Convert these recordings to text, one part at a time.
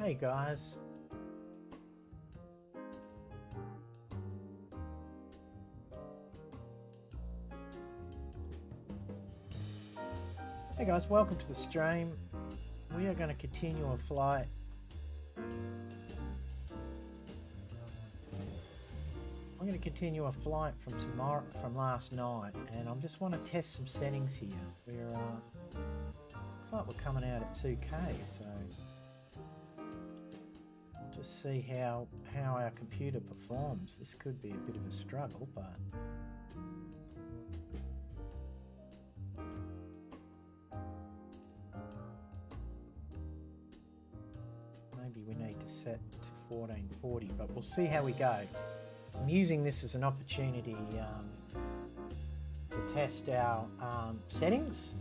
Hey guys. Hey guys, welcome to the stream. We are going to continue a flight. I'm going to continue a flight from last night, and I just want to test some settings here. Looks like we're coming out at 2K, so just see how our computer performs. This could be a bit of a struggle, but maybe we need to set to 1440, but we'll see how we go. I'm using this as an opportunity to test our settings.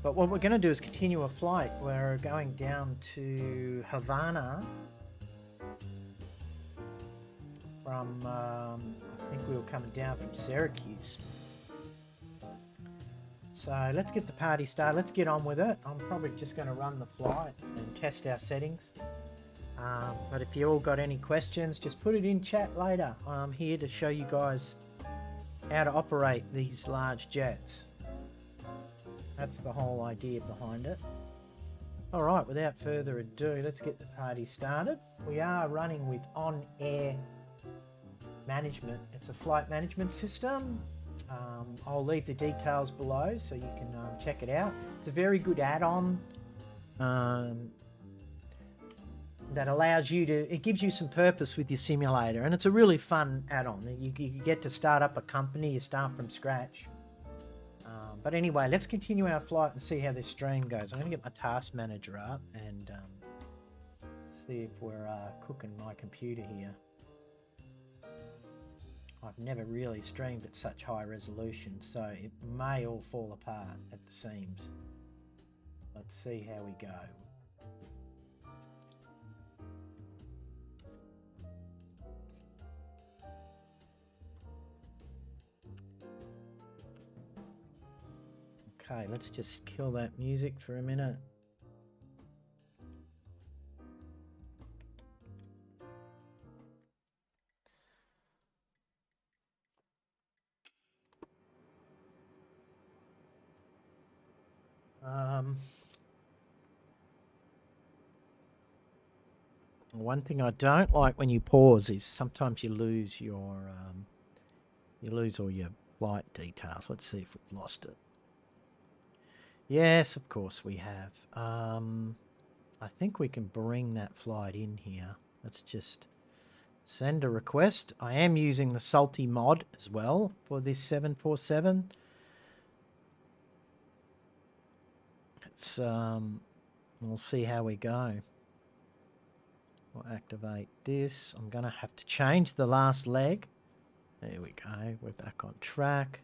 But what we're going to do is continue a flight. We're going down to Havana from, I think we were coming down from Syracuse. So let's get the party started. Let's get on with it. I'm probably just going to run the flight and test our settings. But if you all got any questions, just put it in chat later. I'm here to show you guys how to operate these large jets. That's the whole idea behind it. Alright, without further ado, let's get the party started. We are running with OnAir Management. It's a flight management system. I'll leave the details below so you can check it out. It's a very good add-on that allows you to, it gives you some purpose with your simulator, and it's a really fun add-on. You get to start up a company, you start from scratch. But anyway, let's continue our flight and see how this stream goes. I'm going to get my task manager up and see if we're cooking my computer here. I've never really streamed at such high resolution, so it may all fall apart at the seams. Let's see how we go. Okay, let's just kill that music for a minute. One thing I don't like when you pause is sometimes you lose your all your flight details. Let's see if we've lost it. Yes, of course we have. I think we can bring that flight in here. Let's just send a request. I am using the Salty mod as well for this 747. It's we'll see how we go. We'll activate this. I'm gonna have to change the last leg. There we go. We're back on track.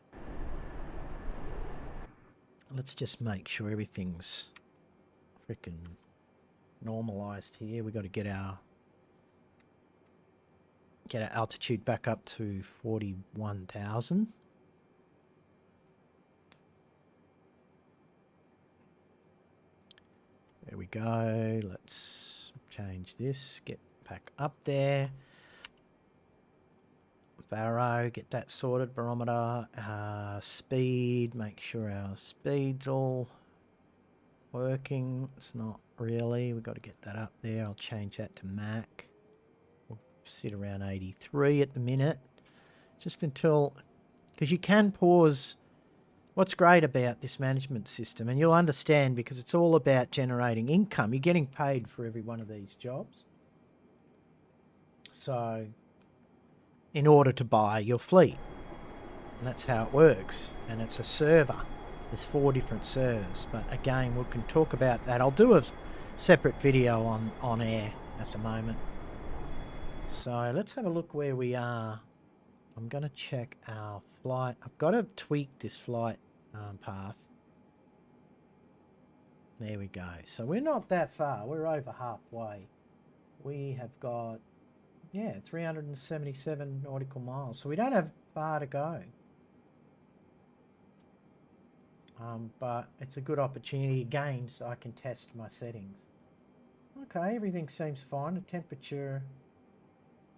Let's just make sure everything's freaking normalized here. We got to get our altitude back up to 41,000. There we go. Let's change this. Get back up there. Barrow, get that sorted. Barometer, speed, make sure our speed's all working. It's not really. We've got to get that up there. I'll change that to Mac. We'll sit around 83 at the minute. Just until, because you can pause. What's great about this management system, and you'll understand because it's all about generating income. You're getting paid for every one of these jobs. So in order to buy your fleet. And that's how it works. And it's a server. There's 4 different servers. But again, we can talk about that. I'll do a separate video on air at the moment. So let's have a look where we are. I'm going to check our flight. I've got to tweak this flight path. There we go. So we're not that far. We're over halfway. We have got, yeah, 377 nautical miles. So we don't have far to go. But it's a good opportunity again so I can test my settings. Okay, everything seems fine. The temperature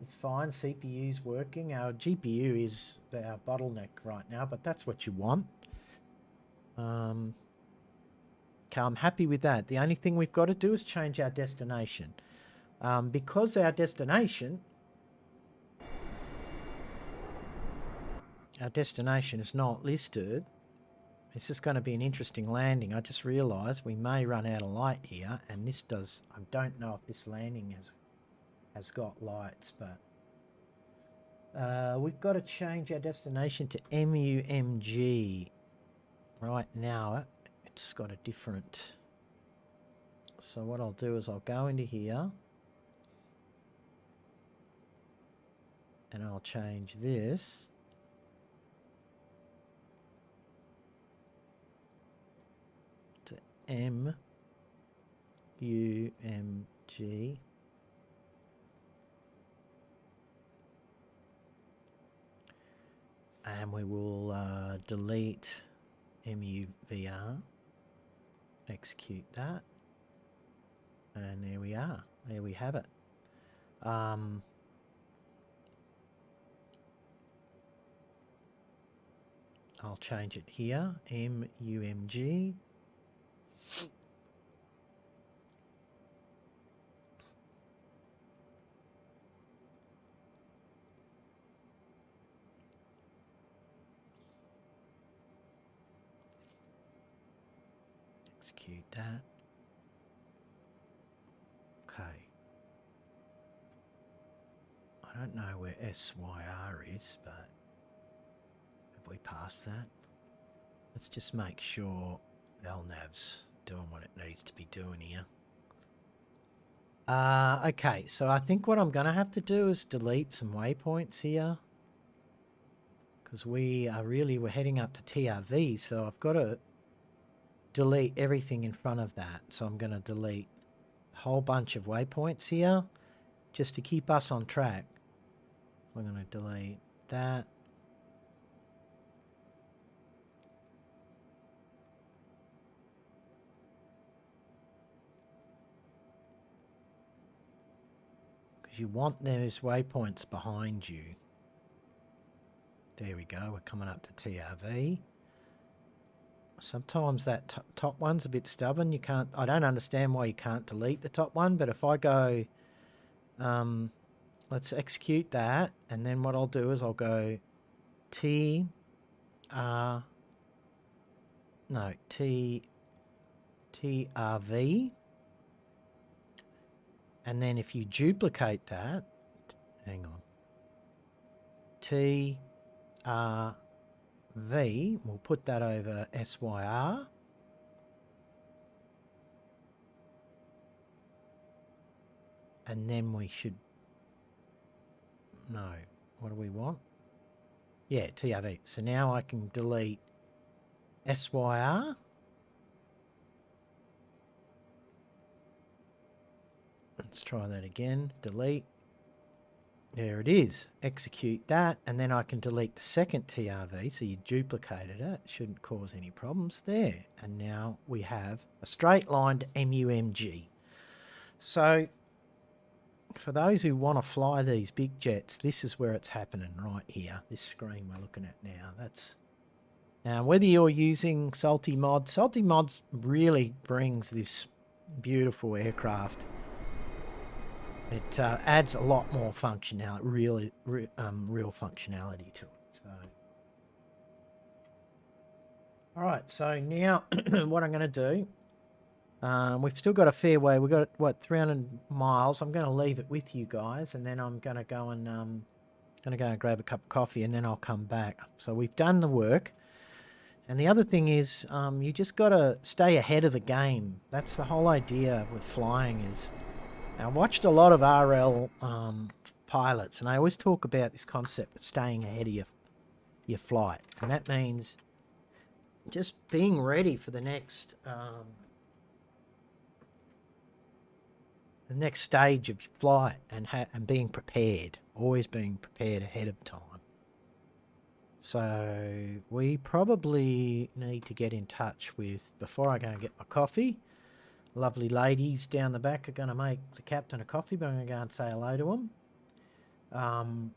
is fine. CPU's working. Our GPU is our bottleneck right now, but that's what you want. Okay, I'm happy with that. The only thing we've got to do is change our destination. Because our destination is not listed, this is going to be an interesting landing. I just realised we may run out of light here, and this does. I don't know if this landing has got lights, but we've got to change our destination to MUMG. Right now, it's got a different. So what I'll do is I'll go into here, and I'll change this to MUMG. And we will delete MUVR, execute that, and there we are. There we have it. I'll change it here, MUMG. Execute that. Okay. I don't know where SYR is, but have we passed that? Let's just make sure LNAV's doing what it needs to be doing here. Okay, so I think what I'm going to have to do is delete some waypoints here, because we're heading up to TRV, so I've got to delete everything in front of that. So I'm going to delete a whole bunch of waypoints here just to keep us on track. So I'm going to delete that. Because you want those waypoints behind you. There we go. We're coming up to TRV. Sometimes that top one's a bit stubborn. I don't understand why you can't delete the top one, but if I go, let's execute that, and then what I'll do is I'll go TRV, and then if you duplicate that, hang on, TRV, we'll put that over SYR. And then we should, no, what do we want? Yeah, TRV. So now I can delete SYR. Let's try that again. Delete. There it is. Execute that, and then I can delete the second TRV, so you duplicated it. Shouldn't cause any problems there. And now we have a straight line to MUMG. So for those who want to fly these big jets, this is where it's happening right here. This screen we're looking at now. Now whether you're using Salty Mods really brings this beautiful aircraft. It adds a lot more functionality, real functionality to it. So, all right. So now, what I'm going to do, we've still got a fair way. We've got 300 miles. I'm going to leave it with you guys, and then I'm going to go and grab a cup of coffee, and then I'll come back. So we've done the work, and the other thing is, you just got to stay ahead of the game. That's the whole idea with flying is. I watched a lot of RL pilots, and they always talk about this concept of staying ahead of your flight, and that means just being ready for the next stage of your flight, and being prepared, always being prepared ahead of time. So we probably need to get in touch with, before I go and get my coffee, lovely ladies down the back are going to make the captain a coffee, but I'm going to go and say hello to them.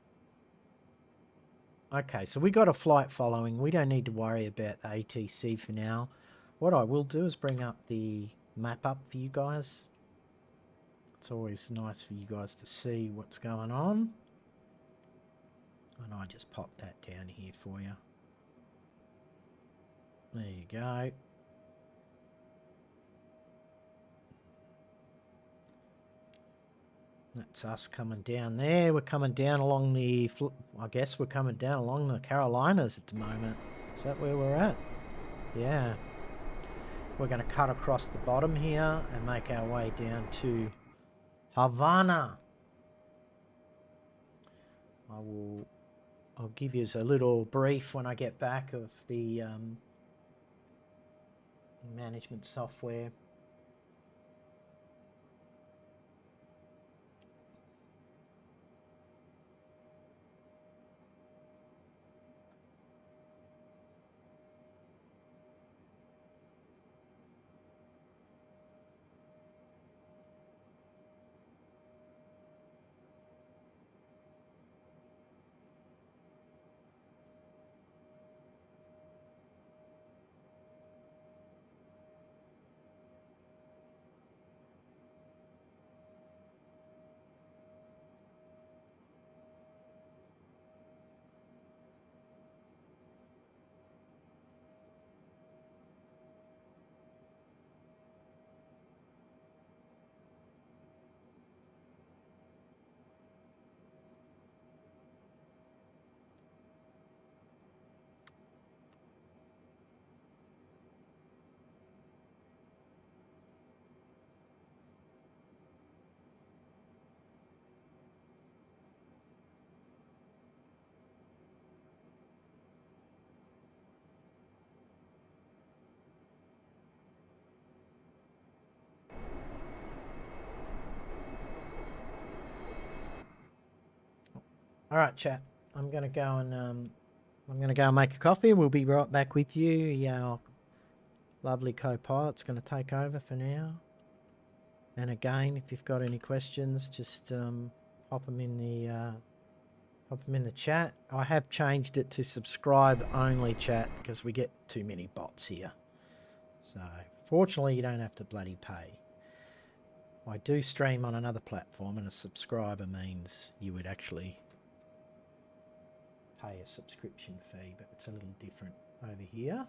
Okay, so we got a flight following. We don't need to worry about ATC for now. What I will do is bring up the map up for you guys. It's always nice for you guys to see what's going on. And I just pop that down here for you. There you go. That's us coming down there. We're coming down along the, I guess we're coming down along the Carolinas at the moment. Is that where we're at? Yeah. We're going to cut across the bottom here and make our way down to Havana. I'll give you a little brief when I get back of the management software. All right, chat. I'm gonna go and make a coffee. We'll be right back with you. Yeah, our lovely co-pilot's gonna take over for now. And again, if you've got any questions, just pop them in the chat. I have changed it to subscribe only chat because we get too many bots here. So fortunately, you don't have to bloody pay. I do stream on another platform, and a subscriber means you would actually pay a subscription fee, but it's a little different over here.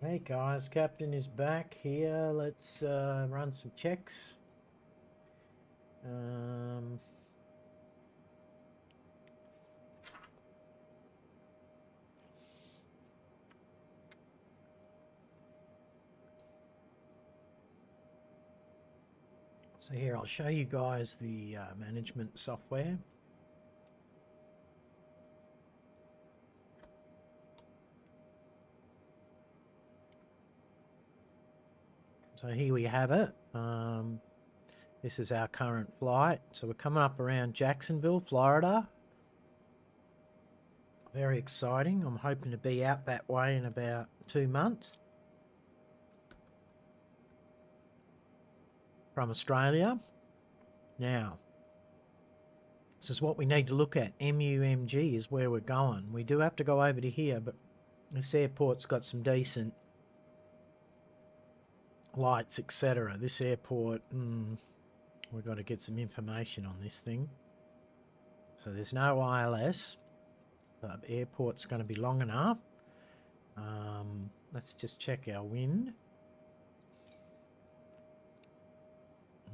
Hey guys, Captain is back here. Let's run some checks. So here I'll show you guys the management software. So here we have it. This is our current flight. So we're coming up around Jacksonville, Florida. Very exciting. I'm hoping to be out that way in about 2 months from Australia. Now, this is what we need to look at. MUMG is where we're going. We do have to go over to here, but this airport's got some decent lights, etc. This airport, we've got to get some information on this thing. So there's no ILS. The airport's going to be long enough. Let's just check our wind.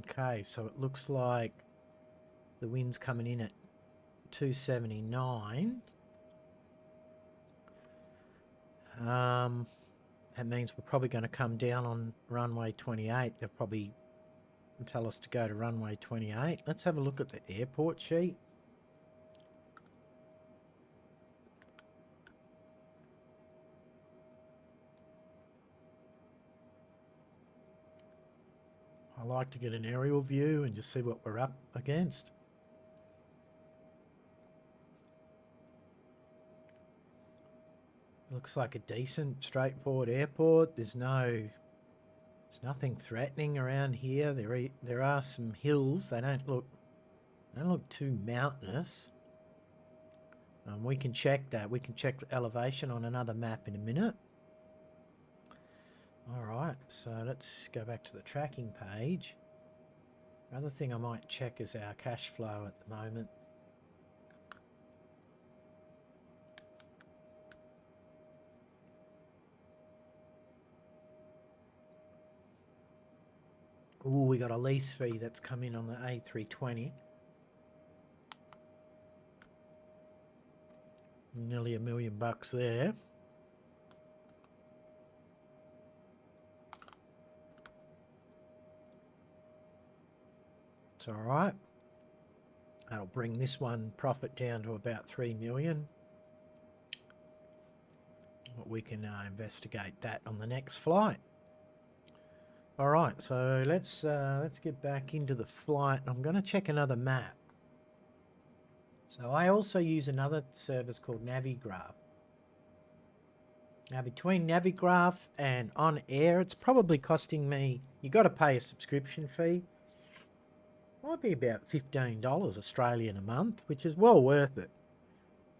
Okay, so it looks like the wind's coming in at 279. That means we're probably going to come down on runway 28. They'll probably tell us to go to runway 28. Let's have a look at the airport sheet. I like to get an aerial view and just see what we're up against. Looks like a decent, straightforward airport. There's nothing threatening around here. There are some hills. They don't look too mountainous. We can check that. We can check the elevation on another map in a minute. Alright, so let's go back to the tracking page. Another thing I might check is our cash flow at the moment. Ooh, we got a lease fee that's come in on the A320. Nearly $1 million there. It's all right. That'll bring this one profit down to about 3 million. But we can investigate that on the next flight. All right, so let's get back into the flight. I'm going to check another map. So I also use another service called Navagraph. Now between Navagraph and OnAir, it's probably costing me, you got to pay a subscription fee. Might be about $15 Australian a month, which is well worth it.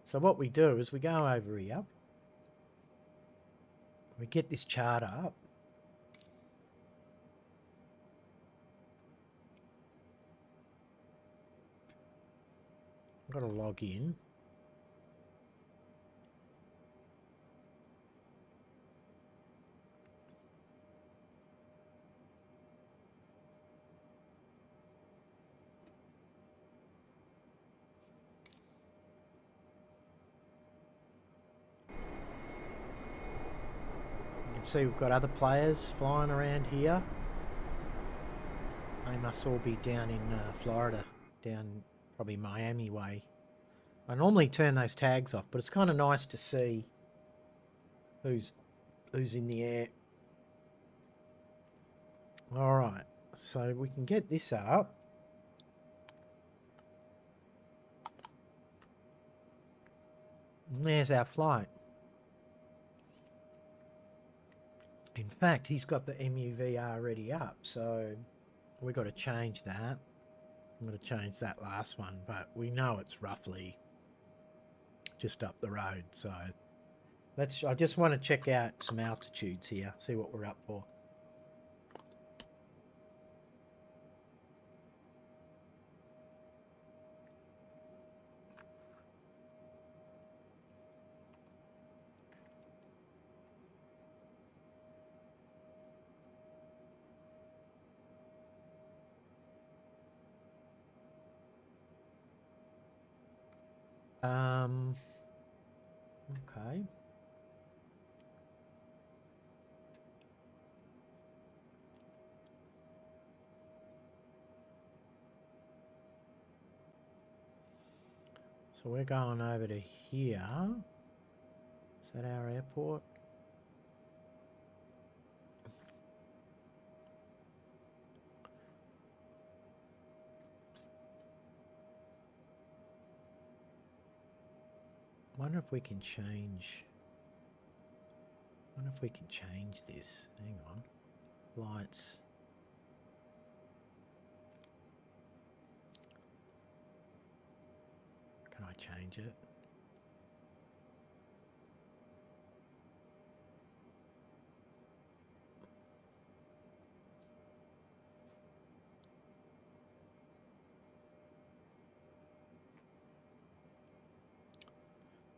So what we do is we go over here. We get this chart up. I've got to log in. You can see we've got other players flying around here. They must all be down in Florida, down probably Miami way. I normally turn those tags off, but it's kind of nice to see who's in the air. All right, so we can get this up. And there's our flight. In fact, he's got the MUV already up, so we've got to change that. I'm going to change that last one, but we know it's roughly just up the road, so I just want to check out some altitudes here, see what we're up for. Okay. So we're going over to here. Is that our airport? Wonder if we can change. Wonder if we can change this. Hang on. Lights. Can I change it?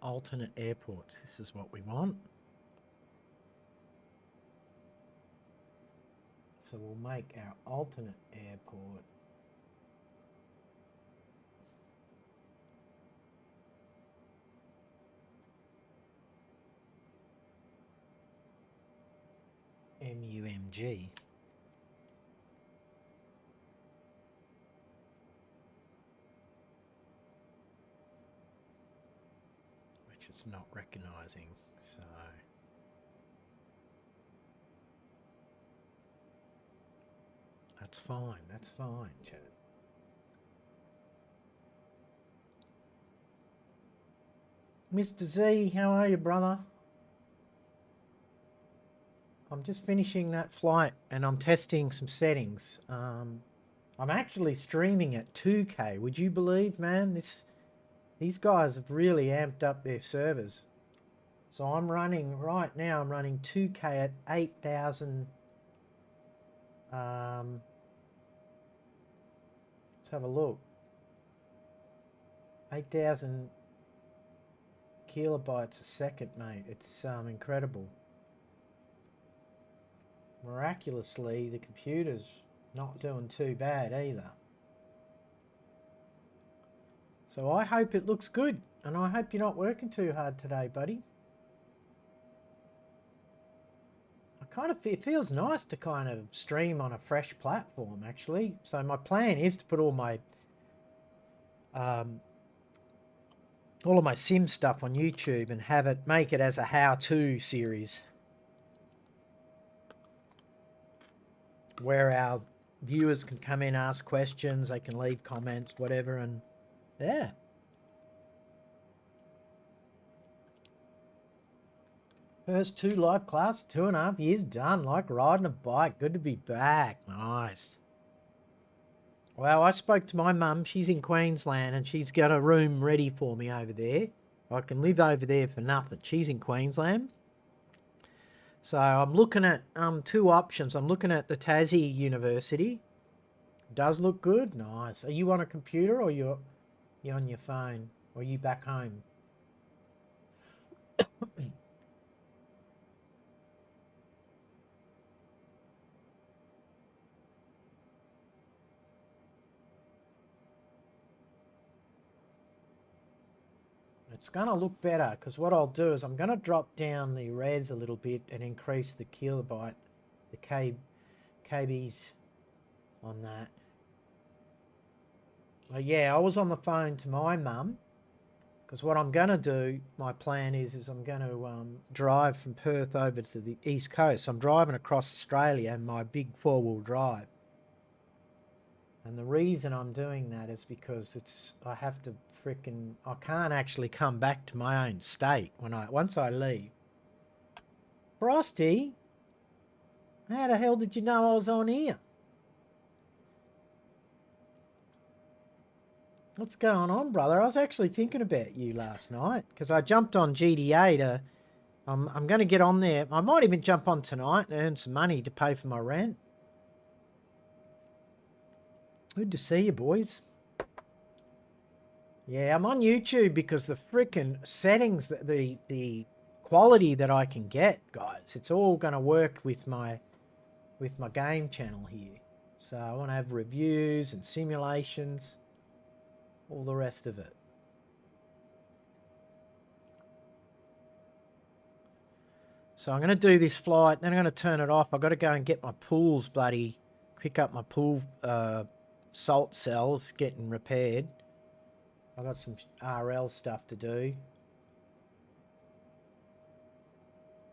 Alternate airports. This is what we want. So we'll make our alternate airport MUMG. Which it's not recognizing, so that's fine, chat. Mr. Z, how are you, brother? I'm just finishing that flight and I'm testing some settings. I'm actually streaming at 2K. Would you believe, man? These guys have really amped up their servers. So I'm running, right now, I'm running 2K at 8,000. Let's have a look. 8,000 kilobytes a second, mate. It's incredible. Miraculously, the computer's not doing too bad either. So I hope it looks good, and I hope you're not working too hard today, buddy. It feels nice to kind of stream on a fresh platform, actually. So my plan is to put all of my sim stuff on YouTube and make it as a how-to series where our viewers can come in, ask questions, they can leave comments, whatever, and yeah. First 2 live class, 2.5 years done, like riding a bike. Good to be back. Nice. Well, I spoke to my mum. She's in Queensland and she's got a room ready for me over there. I can live over there for nothing. She's in Queensland. So I'm looking at 2 options. I'm looking at the Tassie University. Does look good. Nice. Are you on a computer or you're on your phone? Or are you back home? It's going to look better because what I'll do is I'm going to drop down the res a little bit and increase the kilobyte, the KBs on that. But yeah, I was on the phone to my mum because what I'm going to do, my plan is I'm going to drive from Perth over to the East Coast. I'm driving across Australia in my big 4-wheel drive. And the reason I'm doing that is because I have to I can't actually come back to my own state once I leave. Frosty, how the hell did you know I was on here? What's going on, brother? I was actually thinking about you last night because I jumped on GDA to. I'm going to get on there. I might even jump on tonight and earn some money to pay for my rent. Good to see you, boys. Yeah, I'm on YouTube because the freaking settings, the quality that I can get, guys, it's all going to work with my game channel here. So I want to have reviews and simulations, all the rest of it. So I'm going to do this flight, then I'm going to turn it off. I've got to go and get my pools, pick up my pool salt cells getting repaired. I've got some RL stuff to do.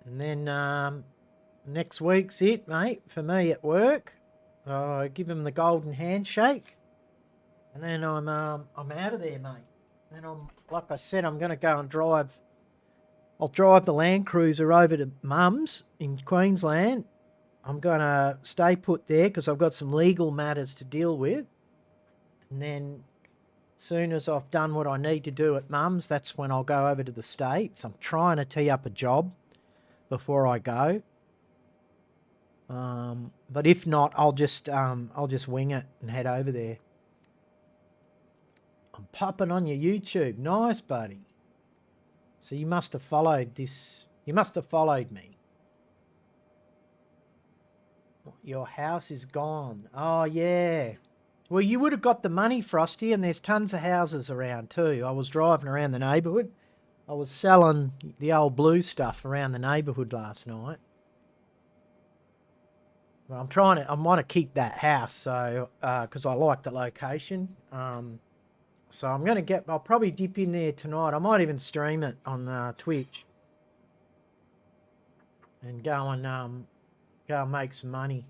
And then next week's it, mate, for me at work. I give them the golden handshake. And then I'm out of there, mate. And like I said, I'm going to go and drive. I'll drive the Land Cruiser over to Mum's in Queensland. I'm going to stay put there because I've got some legal matters to deal with. And then as soon as I've done what I need to do at Mum's, that's when I'll go over to the States. I'm trying to tee up a job before I go. But if not, I'll just wing it and head over there. I'm popping on your YouTube. Nice, buddy. So you must have followed this. You must have followed me. Your house is gone. Oh, yeah. Well, you would have got the money, Frosty, and there's tons of houses around too. I was driving around the neighbourhood. I was selling the old blue stuff around the neighbourhood last night. Well, I want to keep that house, so because I like the location. So I'll probably dip in there tonight. I might even stream it on Twitch and go and make some money.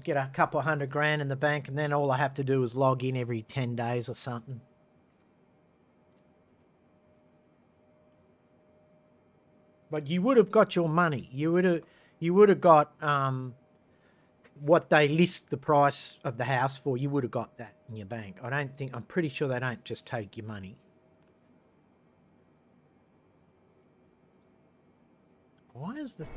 Get a couple of $100,000 in the bank, and then all I have to do is log in every 10 days or something. But you would have got your money. You would have got what they list the price of the house for. You would have got that in your bank. I'm pretty sure they don't just take your money. Why is this?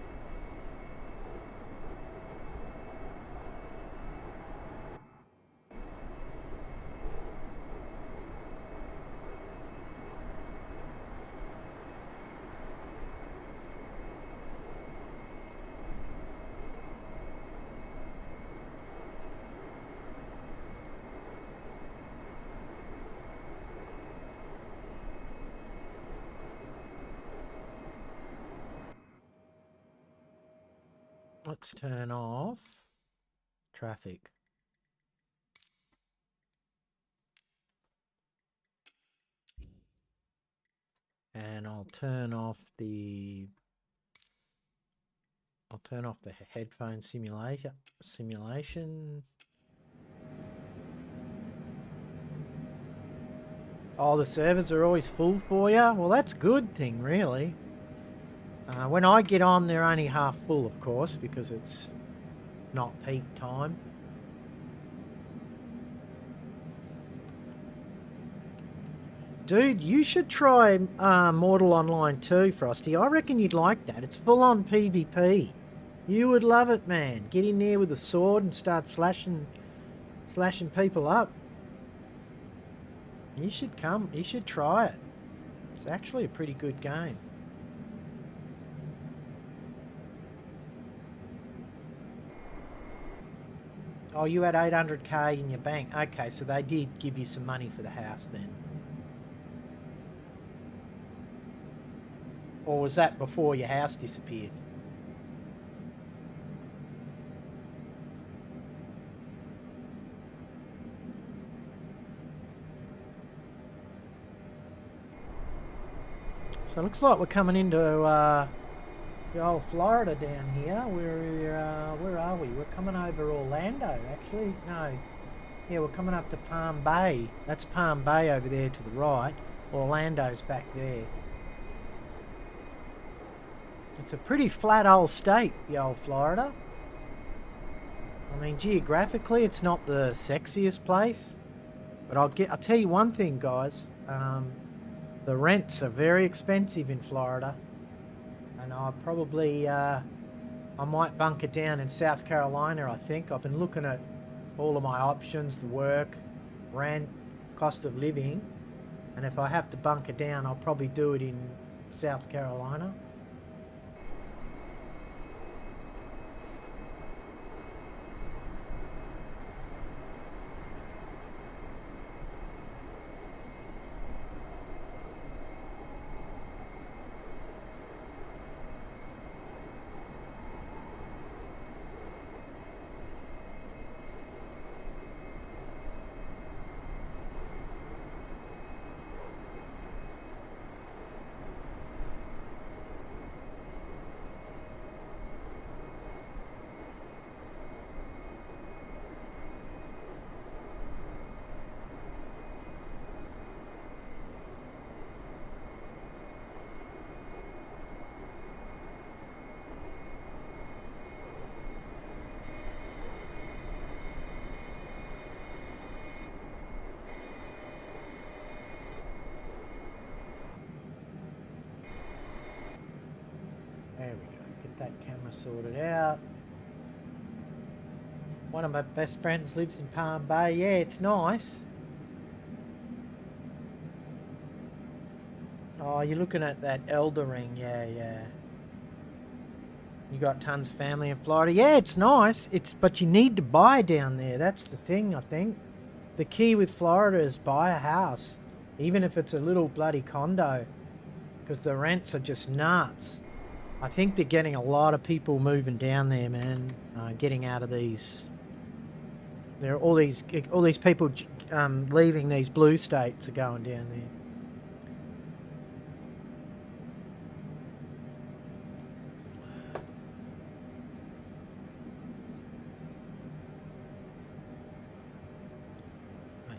Let's turn off traffic. And I'll turn off the headphone simulation. Oh, the servers are always full for you? Well, that's a good thing, really. When I get on, they're only half full, of course, because it's not peak time. Dude, you should try Mortal Online 2, Frosty. I reckon you'd like that. It's full-on PvP. You would love it, man. Get in there with a sword and start slashing people up. You should come. You should try it. It's actually a pretty good game. Oh, you had 800K in your bank. Okay, so they did give you some money for the house then. Or was that before your house disappeared? So it looks like we're coming into the old Florida down here. Where are we? We're coming over Orlando, actually. No. Yeah, we're coming up to Palm Bay. That's Palm Bay over there to the right. Orlando's back there. It's a pretty flat old state, the old Florida. I mean, geographically, it's not the sexiest place. But I'll tell you one thing, guys. The rents are very expensive in Florida. And I'll probably, I might bunker down in South Carolina, I think. I've been looking at all of my options, the work, rent, cost of living. And if I have to bunker down, I'll probably do it in South Carolina. that camera sorted out. One of my best friends lives in Palm Bay. Yeah, it's nice. Oh, you're looking at that Elder Ring. Yeah, yeah. You got tons of family in Florida. Yeah, it's nice. But you need to buy down there. That's the thing, I think. The key with Florida is buy a house, even if it's a little bloody condo, because the rents are just nuts. I think they're getting a lot of people moving down there, man. Getting out of these. There are all these people leaving these blue states are going down there.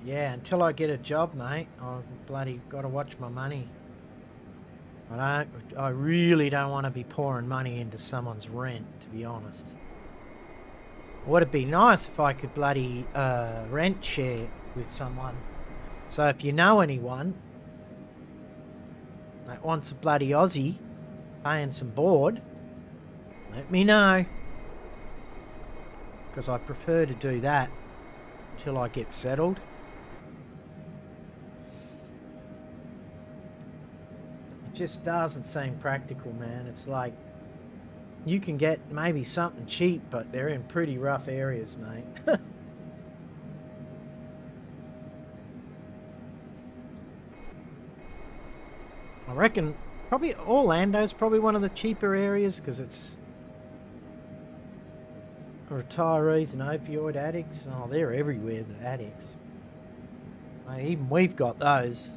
Yeah, until I get a job, mate, I've bloody got to watch my money. I really don't want to be pouring money into someone's rent, to be honest. Would it be nice if I could bloody rent share with someone? So if you know anyone that wants a bloody Aussie paying some board, let me know. Because I prefer to do that till I get settled. Just doesn't seem practical, man. It's like you can get maybe something cheap, but they're in pretty rough areas, mate. I reckon probably Orlando's probably one of the cheaper areas because it's retirees and opioid addicts. Oh, they're everywhere, the addicts. Even we've got those.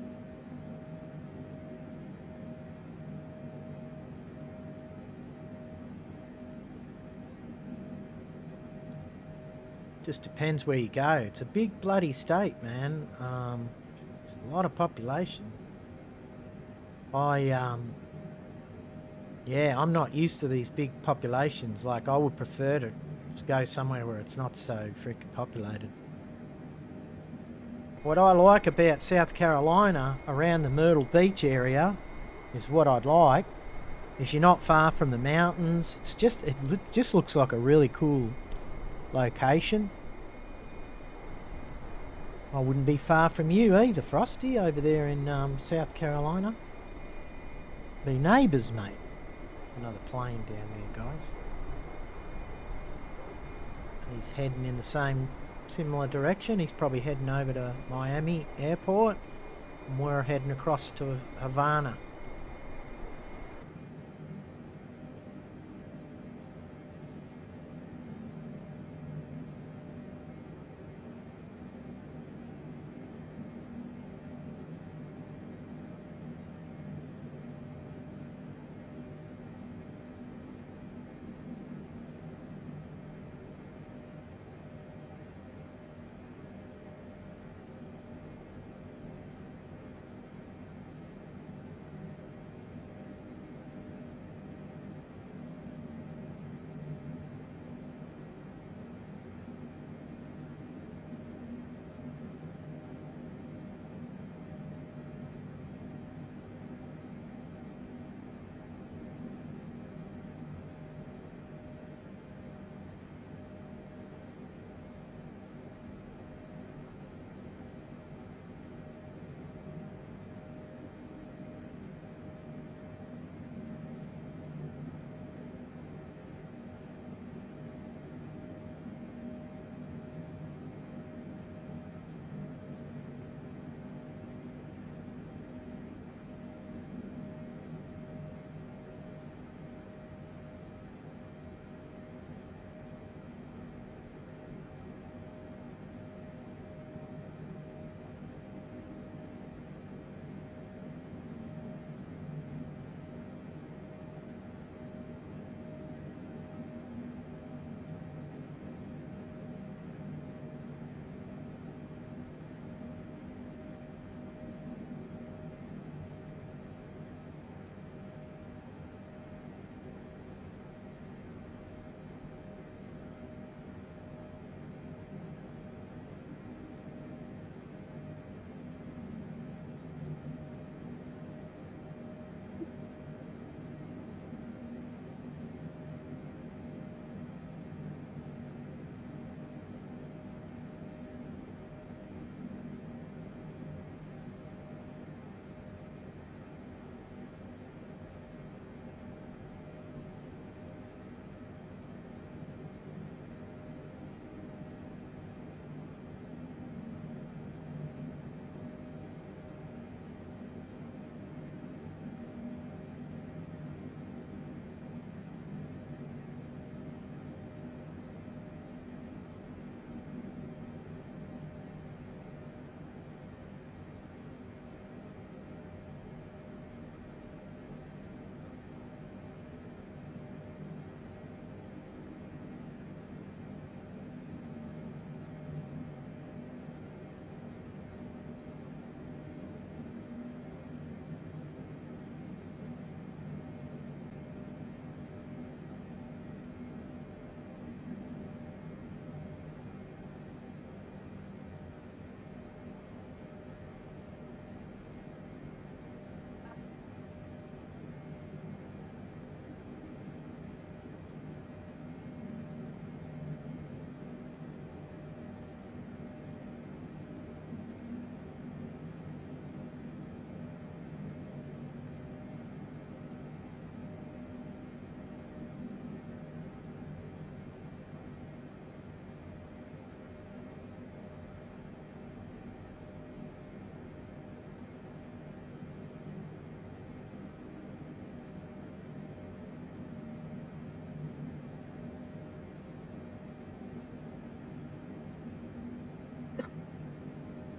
Just depends where you go. It's a big bloody state, man. There's a lot of population. Yeah, I'm not used to these big populations. Like, I would prefer to go somewhere where it's not so freaking populated. What I like about South Carolina, around the Myrtle Beach area, is what I'd like, is you're not far from the mountains. It just looks like a really cool location. I wouldn't be far from you either, Frosty, over there in South Carolina. Be neighbours, mate. Another plane down there, guys. He's heading in the similar direction. He's probably heading over to Miami Airport, and we're heading across to Havana.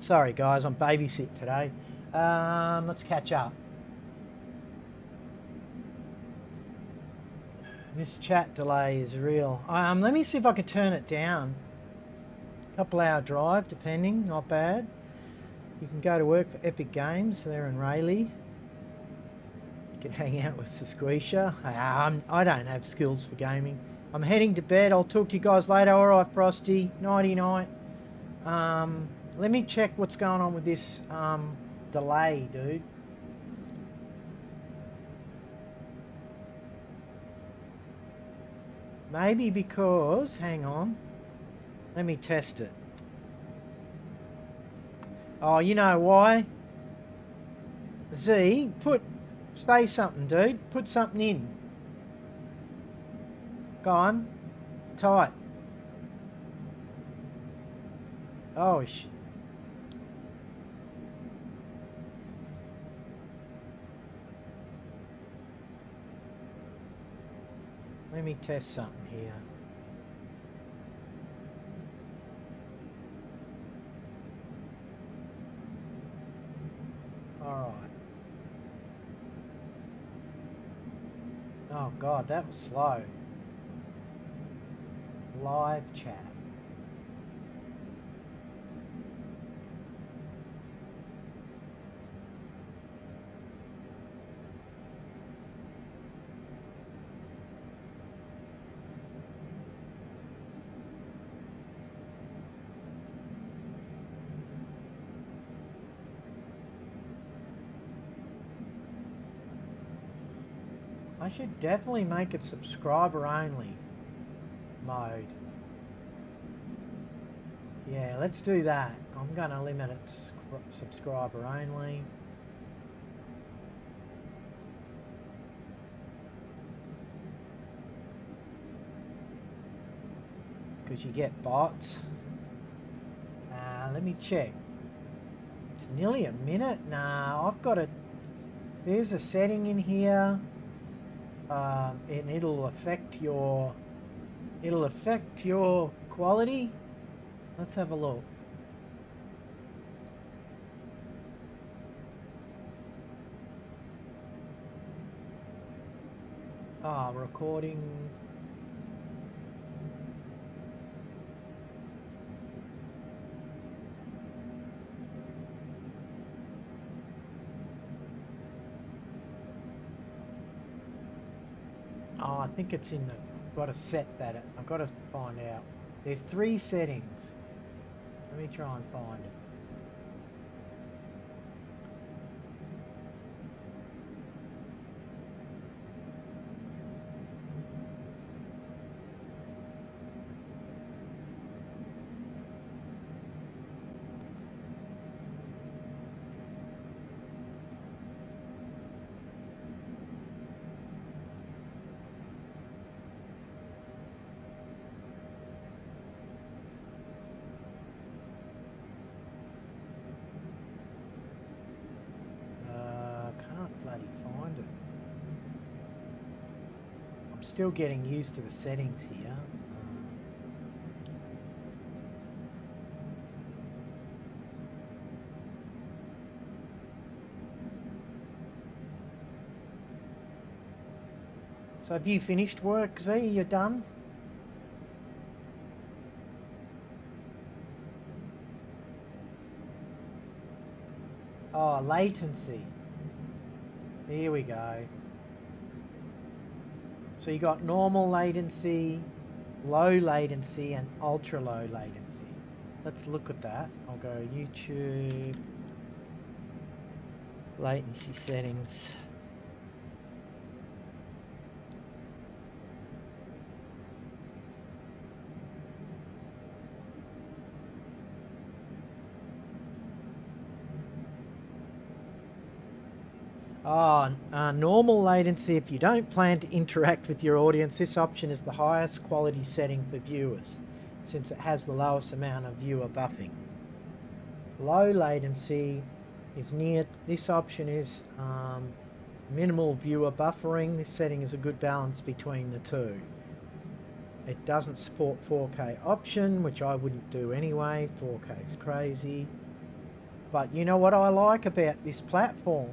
Sorry guys, I'm babysit today. Let's catch up. This chat delay is real. Let me see if I can turn it down. Couple hour drive, depending, not bad. You can go to work for Epic Games, they're in Rayleigh. You can hang out with Squeesha. I don't have skills for gaming. I'm heading to bed, I'll talk to you guys later. Alright Frosty, nighty night. Let me check what's going on with this delay, dude. Maybe because, hang on, let me test it. Oh, you know why? Z, say something, dude. Put something in. Go on. Type. Oh, let me test something here. Alright. Oh god, that was slow. Live chat. I should definitely make it subscriber only mode. Yeah, let's do that. I'm going to limit it to subscriber only. Because you get bots. Let me check. It's nearly a minute. Nah, I've got it. There's a setting in here. And it'll affect your quality. Let's have a look. Recording. I think it's in the, I've got to set that, I've got to find out. There's 3 settings. Let me try and find it. Still getting used to the settings here. So have you finished work, Z? You're done? Oh, latency. Here we go. So you got normal latency, low latency, and ultra low latency. Let's look at that. I'll go YouTube, latency settings. Normal latency. If you don't plan to interact with your audience, this option is the highest quality setting for viewers, since it has the lowest amount of viewer buffing. Low latency is near. This option is minimal viewer buffering. This setting is a good balance between the two. It doesn't support 4K option, which I wouldn't do anyway. 4K is crazy. But you know what I like about this platform?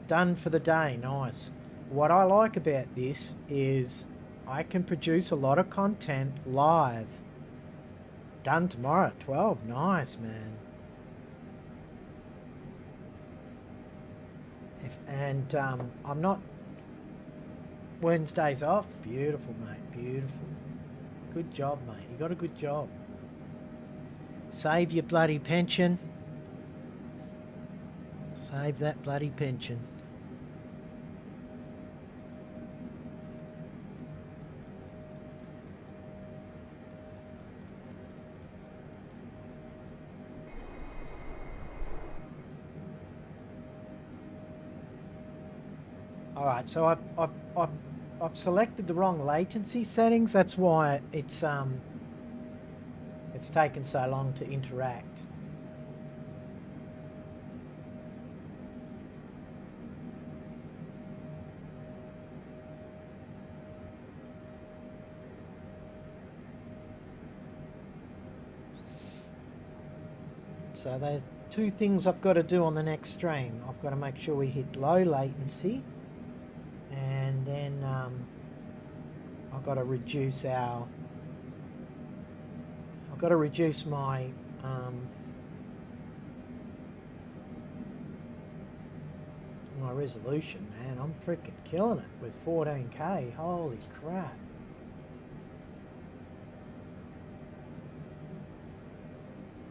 Done for the day, nice. What I like about this is I can produce a lot of content live. Done tomorrow at 12, nice, man. I'm not... Wednesday's off, beautiful, mate, beautiful. Good job, mate, you got a good job. Save your bloody pension. Save that bloody pension. Alright, so I've selected the wrong latency settings. That's why it's taken so long to interact. So there's two things I've got to do on the next stream. I've got to make sure we hit low latency, and then I've got to reduce our... I've got to reduce my my resolution, man. I'm freaking killing it with 14K. Holy crap.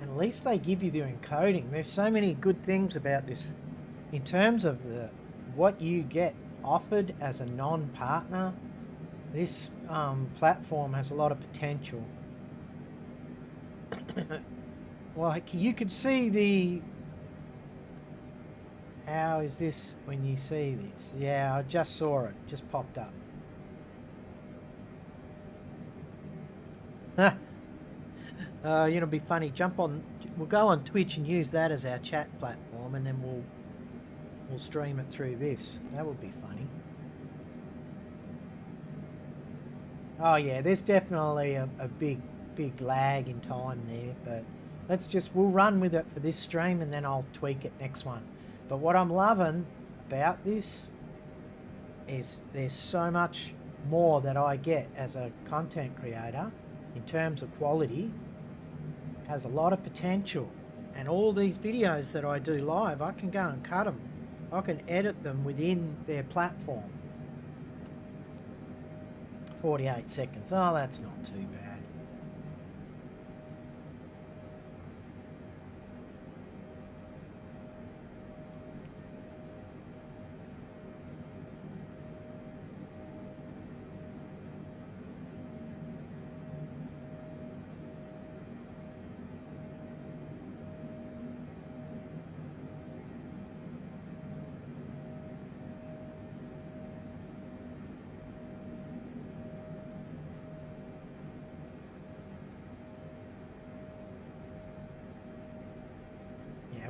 And at least they give you the encoding. There's so many good things about this in terms of what you get offered as a non-partner. This platform has a lot of potential. Like you could see the... How is this when you see this? Yeah, I just saw it. Just popped up. You know, it'd be funny. We'll go on Twitch and use that as our chat platform, and then we'll stream it through this. That would be funny. Oh yeah, there's definitely a big lag in time there, but we'll run with it for this stream, and then I'll tweak it next one. But what I'm loving about this is there's so much more that I get as a content creator in terms of quality. Has a lot of potential, and all these videos that I do live, I can go and cut them. I can edit them within their platform. 48 seconds. Oh, that's not too bad.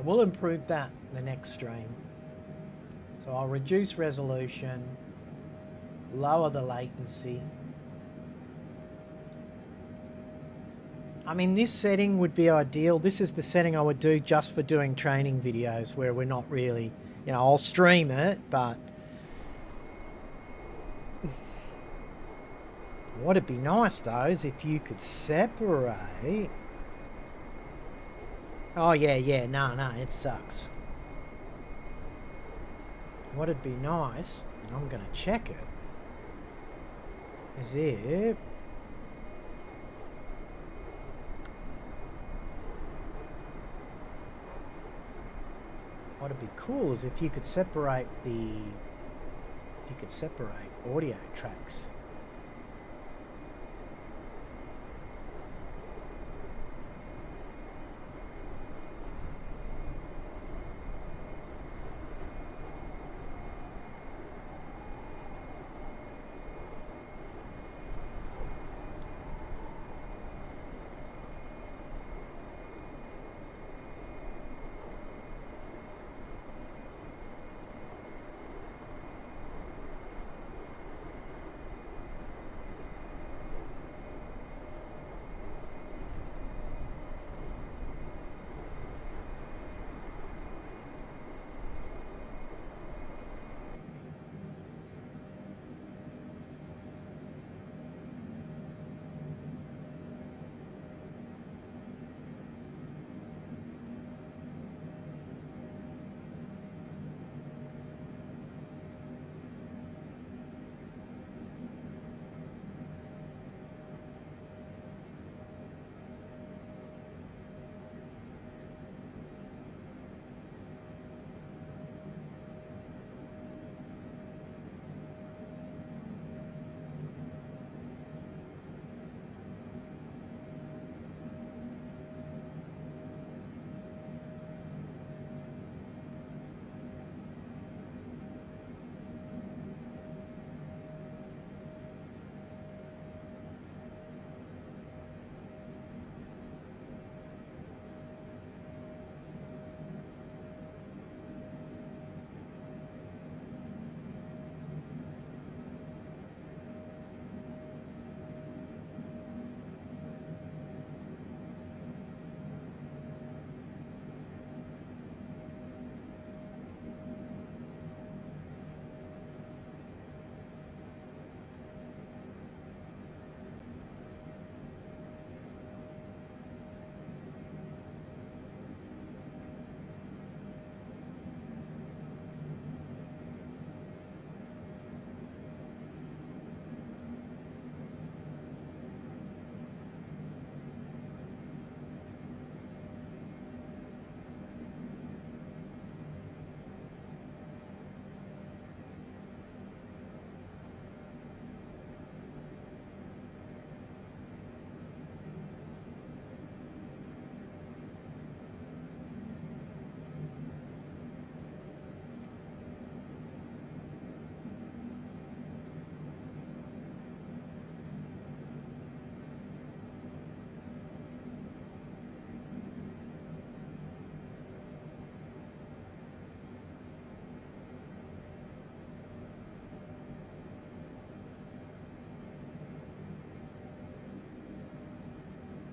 We'll improve that in the next stream. So I'll reduce resolution, lower the latency. I mean, this setting would be ideal. This is the setting I would do just for doing training videos where we're not really, you know, I'll stream it, but what'd be nice though is if you could separate. Oh yeah, no, it sucks. What'd be nice, and I'm gonna check it, is if what'd be cool is if you could separate audio tracks.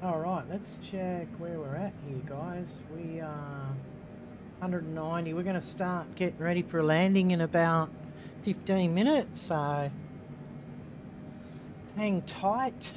Alright, let's check where we're at here, guys. We are 190. We're going to start getting ready for a landing in about 15 minutes, so hang tight.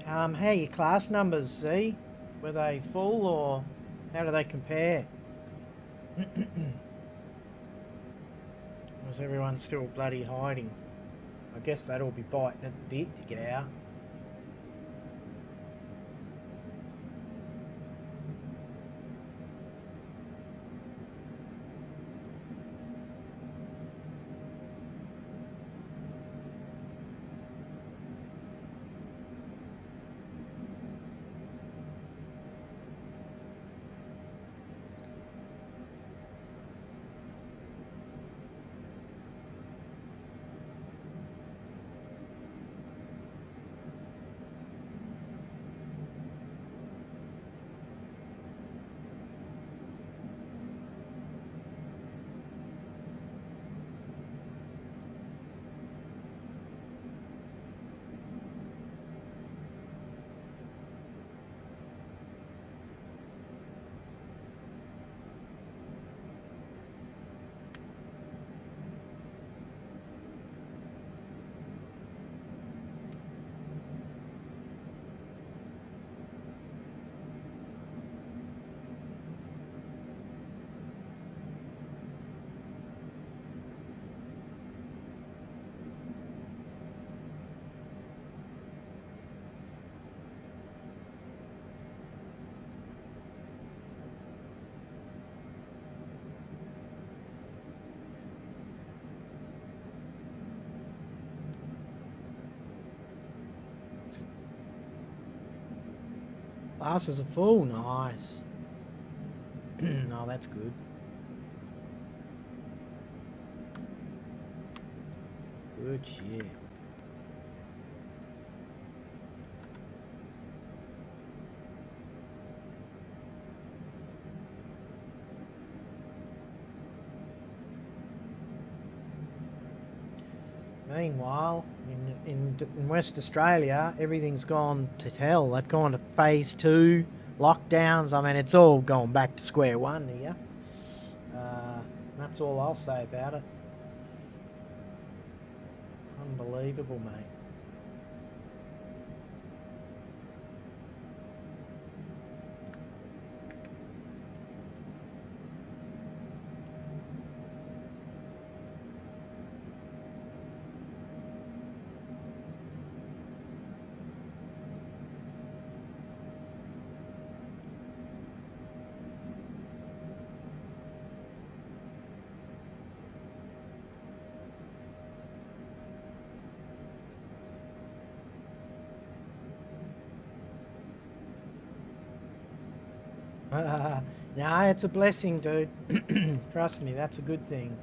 How are your class numbers, Z? Were they full or how do they compare? Was everyone still bloody hiding? I guess they'd all be biting at the bit to get out. Classes are full, nice. No, that's good. Good shit. Meanwhile, in West Australia, everything's gone to hell. They've gone to phase 2, lockdowns. I mean, it's all gone back to square one here. That's all I'll say about it. Unbelievable, mate. No, it's a blessing, dude. Trust me, that's a good thing.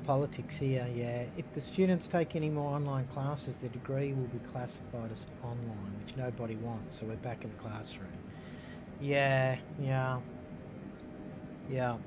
politics here, yeah. If the students take any more online classes, their degree will be classified as online, which nobody wants, so we're back in the classroom. Yeah, yeah, yeah.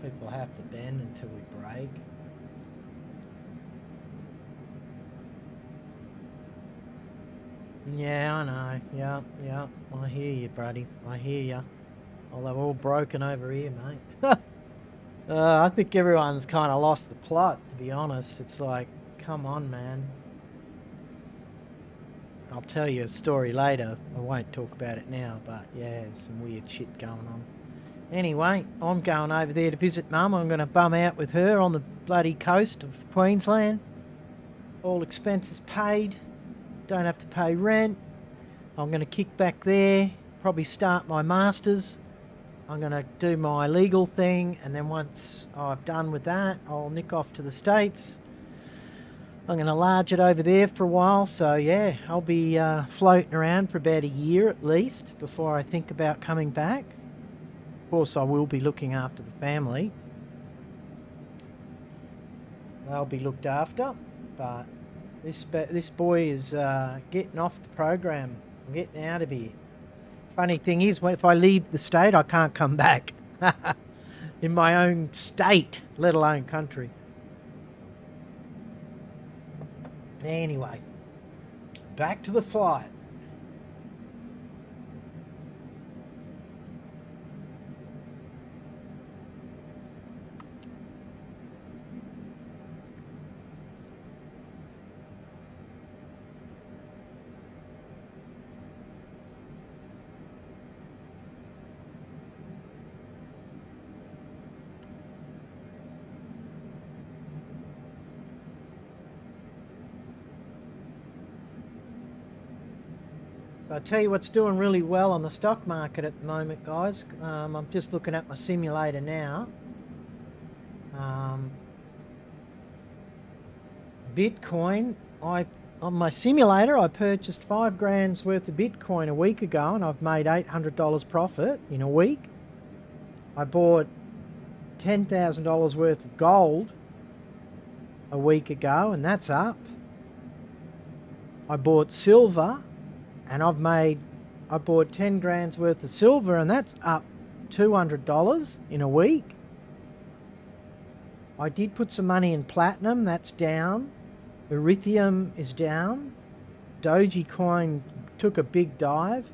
People have to bend until we break. Yeah, I know. Yeah, yeah. I hear you, buddy. I hear you. Well, they're all broken over here, mate. I think everyone's kind of lost the plot, to be honest. It's like, come on, man. I'll tell you a story later. I won't talk about it now, but yeah, there's some weird shit going on. Anyway, I'm going over there to visit Mum. I'm going to bum out with her on the bloody coast of Queensland. All expenses paid. Don't have to pay rent. I'm going to kick back there. Probably start my masters. I'm going to do my legal thing. And then once I've done with that, I'll nick off to the States. I'm going to large it over there for a while. So yeah, I'll be floating around for about a year at least before I think about coming back. Of course, I will be looking after the family. They'll be looked after, but this boy is getting off the program. I'm getting out of here. Funny thing is, if I leave the state, I can't come back. In my own state, let alone country. Anyway, back to the flight. So I'll tell you what's doing really well on the stock market at the moment, guys. I'm just looking at my simulator now. Bitcoin, on my simulator, I purchased 5 grand's worth of Bitcoin a week ago, and I've made $800 profit in a week. I bought $10,000 worth of gold a week ago, and that's up. I bought silver, and I bought 10 grand's worth of silver, and that's up $200 in a week. I did put some money in platinum, that's down. Ethereum is down. Dogecoin took a big dive.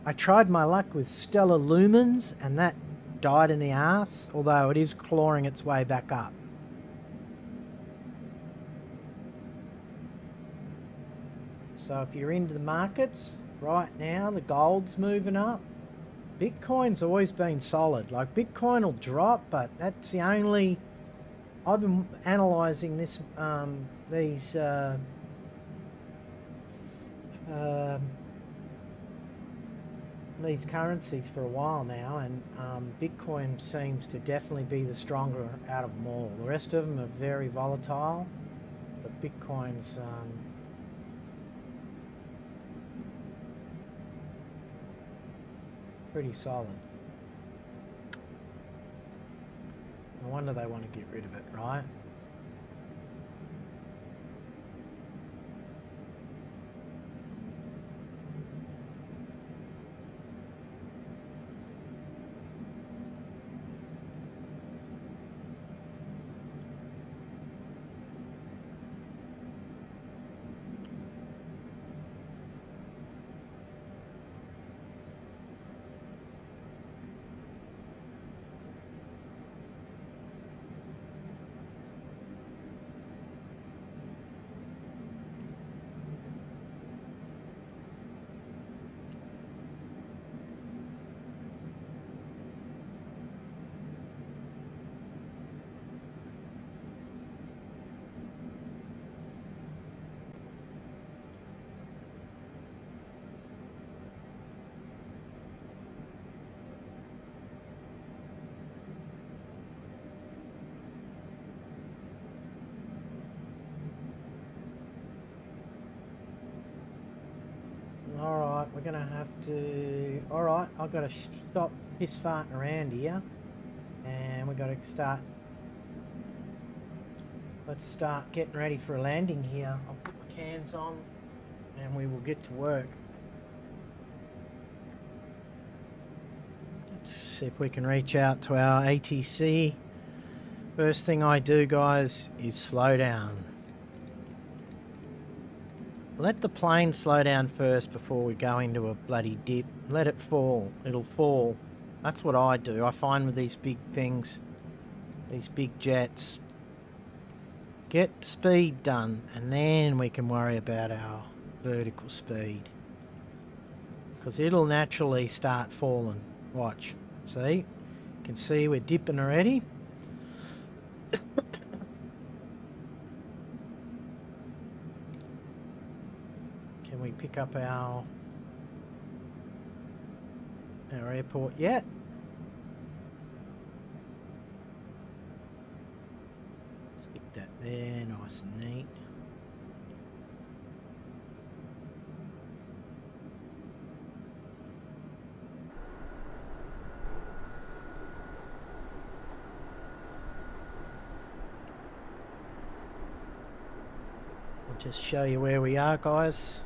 I tried my luck with Stellar Lumens, and that died in the arse, although it is clawing its way back up. So if you're into the markets, right now the gold's moving up. Bitcoin's always been solid. Like, Bitcoin will drop, but that's the only... I've been analysing this, these currencies for a while now, and Bitcoin seems to definitely be the stronger out of them all. The rest of them are very volatile. But Bitcoin's pretty solid. No wonder they want to get rid of it, right? Alright, we're gonna have to... Alright, I've got to stop piss farting around here. And we've got to start... Let's start getting ready for a landing here. I'll put my cans on and we will get to work. Let's see if we can reach out to our ATC. First thing I do, guys, is slow down. Let the plane slow down first before we go into a bloody dip. Let it fall. It'll fall. That's what I do. I find with these big things, these big jets, get speed done and then we can worry about our vertical speed. Because it'll naturally start falling. Watch. See? You can see we're dipping already. Can we pick up our airport yet? Let's get that there, nice and neat. I'll just show you where we are, guys.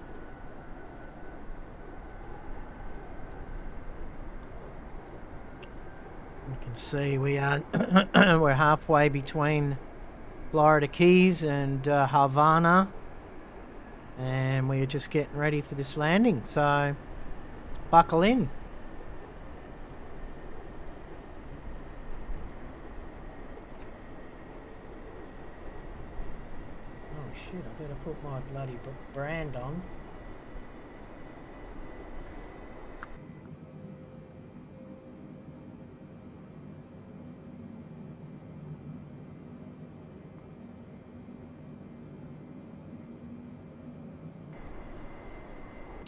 You can see we are we're halfway between Florida Keys and Havana, and we're just getting ready for this landing, so buckle in. Oh shit, I better put my bloody brand on.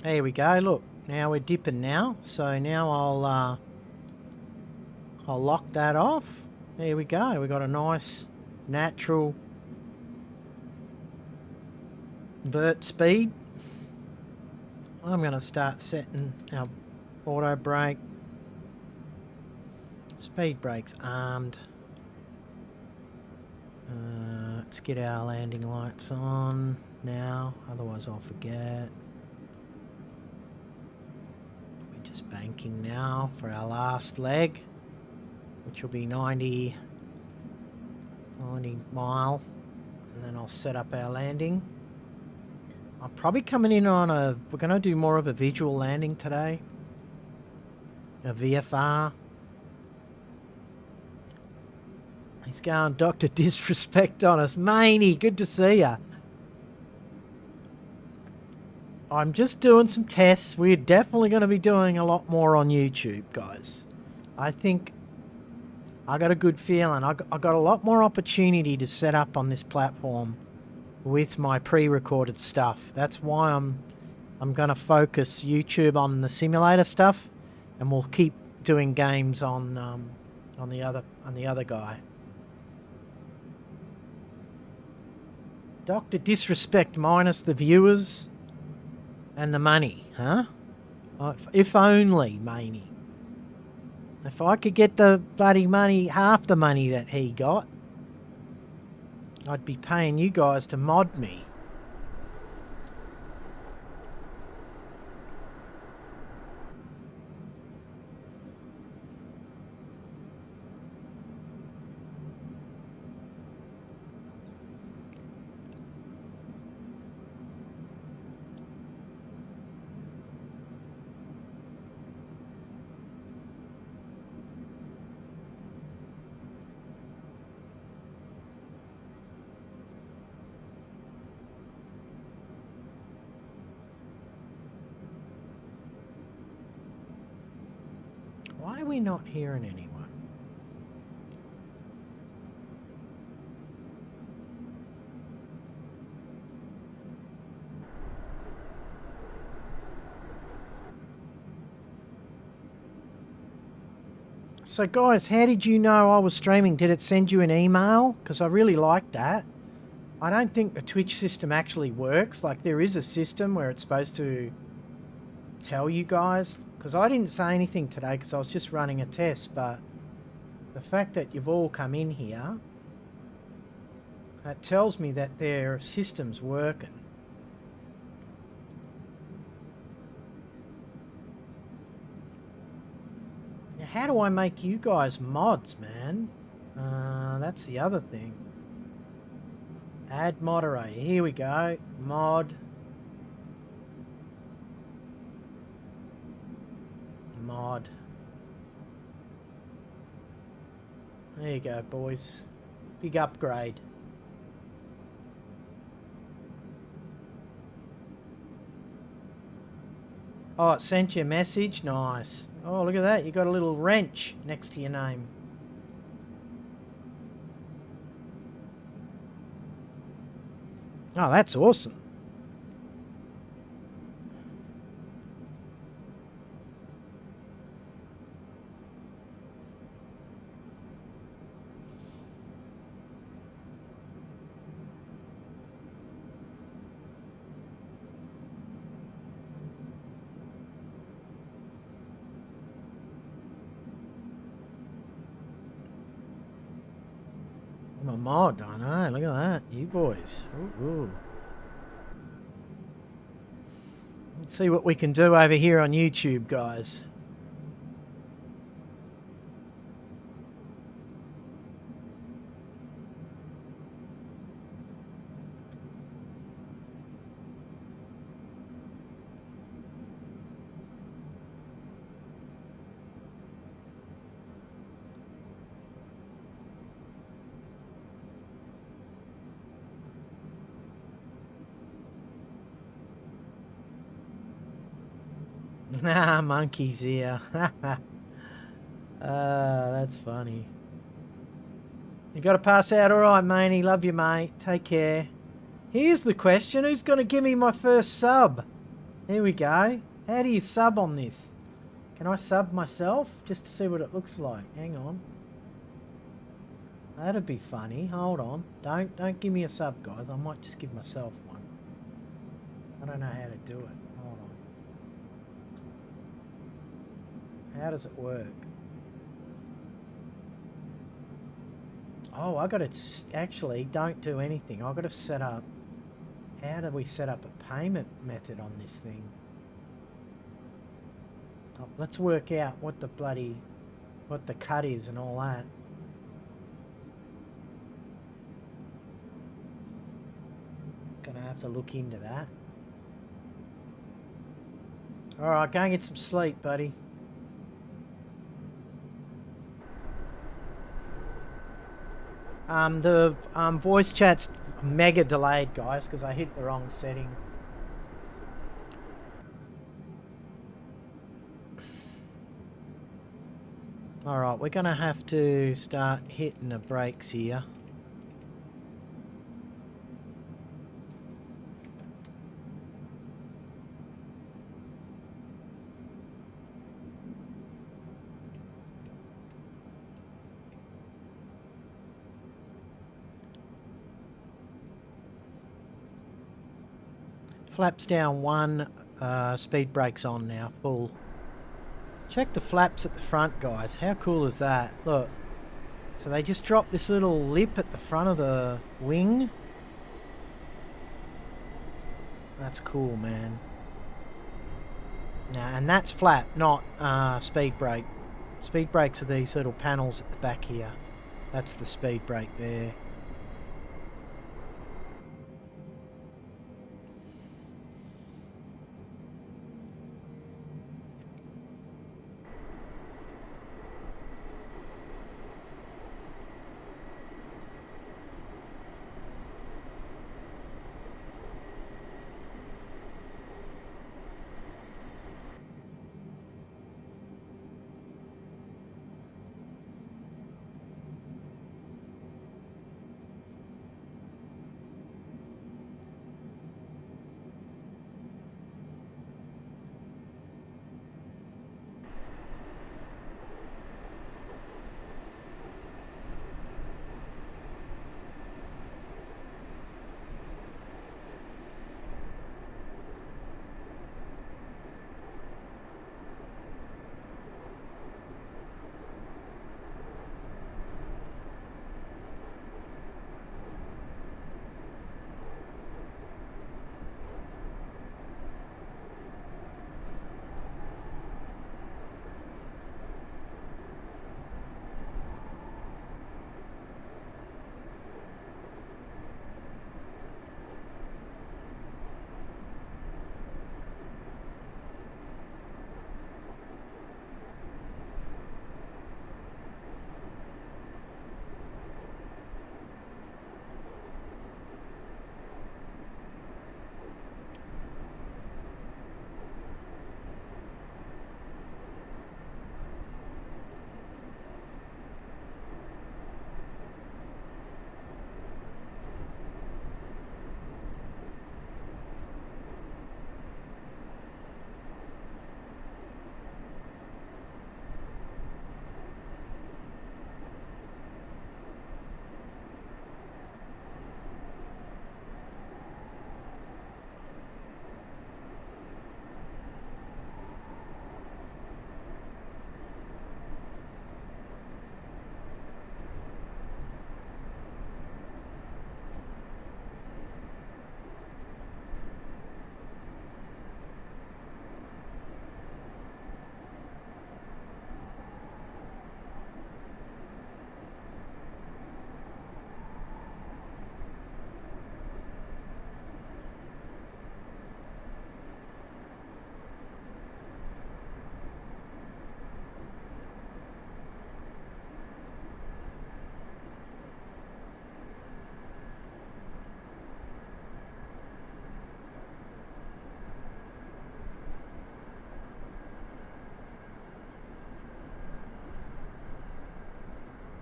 There we go, look, now we're dipping now, so now I'll lock that off. There we go, we got a nice natural vert speed. I'm going to start setting our auto brake. Speed brake's armed. Let's get our landing lights on now, otherwise I'll forget. Just banking now for our last leg, which will be 90 mile, and then I'll set up our landing. I'm probably coming in on we're going to do more of a visual landing today, a VFR. He's going Dr. Disrespect on us. Maney, good to see ya. I'm just doing some tests. We're definitely going to be doing a lot more on YouTube, guys. I think I got a good feeling. I got a lot more opportunity to set up on this platform with my pre-recorded stuff. That's why I'm going to focus YouTube on the simulator stuff, and we'll keep doing games on the other guy. Dr. Disrespect minus the viewers and the money, huh? If only, Maney. If I could get the bloody money, half the money that he got, I'd be paying you guys to mod me. Why are we not hearing anyone? So guys, how did you know I was streaming? Did it send you an email? Because I really like that. I don't think the Twitch system actually works. Like, there is a system where it's supposed to tell you guys. Because I didn't say anything today because I was just running a test. But the fact that you've all come in here, that tells me that their system's working. Now, how do I make you guys mods, man? That's the other thing. Add moderator. Here we go. Mod. Mod. There you go, boys. Big upgrade. Oh, it sent you a message? Nice. Oh, look at that. You got a little wrench next to your name. Oh, that's awesome. I'm a mod, I know. Look at that. You boys. Ooh, ooh. Let's see what we can do over here on YouTube, guys. Ah, monkey's here. That's funny. You got to pass out. All right, Maney. Love you, mate. Take care. Here's the question. Who's going to give me my first sub? Here we go. How do you sub on this? Can I sub myself? Just to see what it looks like. Hang on. That'd be funny. Hold on. Don't give me a sub, guys. I might just give myself one. I don't know how to do it. Hold on. How does it work? Oh, I got to actually don't do anything. I got to set up. How do we set up a payment method on this thing? Oh, let's work out what the cut is and all that. Gonna have to look into that. All right, go and get some sleep, buddy. The voice chat's mega delayed, guys, because I hit the wrong setting. Alright, we're going to have to start hitting the brakes here. flaps down 1, speed brakes on now, full. Check the flaps at the front, guys. How cool is that? Look. So they just dropped this little lip at the front of the wing. That's cool, man. Now, and that's flap, not speed brake. Speed brakes are these little panels at the back here. That's the speed brake there.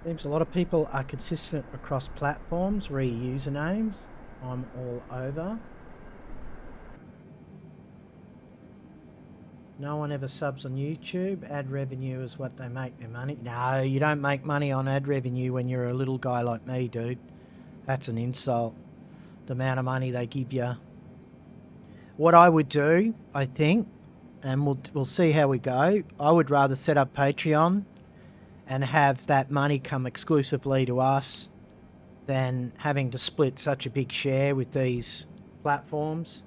Seems a lot of people are consistent across platforms, re-usernames. I'm all over. No one ever subs on YouTube. Ad revenue is what they make their money. No, you don't make money on ad revenue when you're a little guy like me, dude. That's an insult. The amount of money they give you. What I would do, I think, and we'll see how we go, I would rather set up Patreon and have that money come exclusively to us than having to split such a big share with these platforms.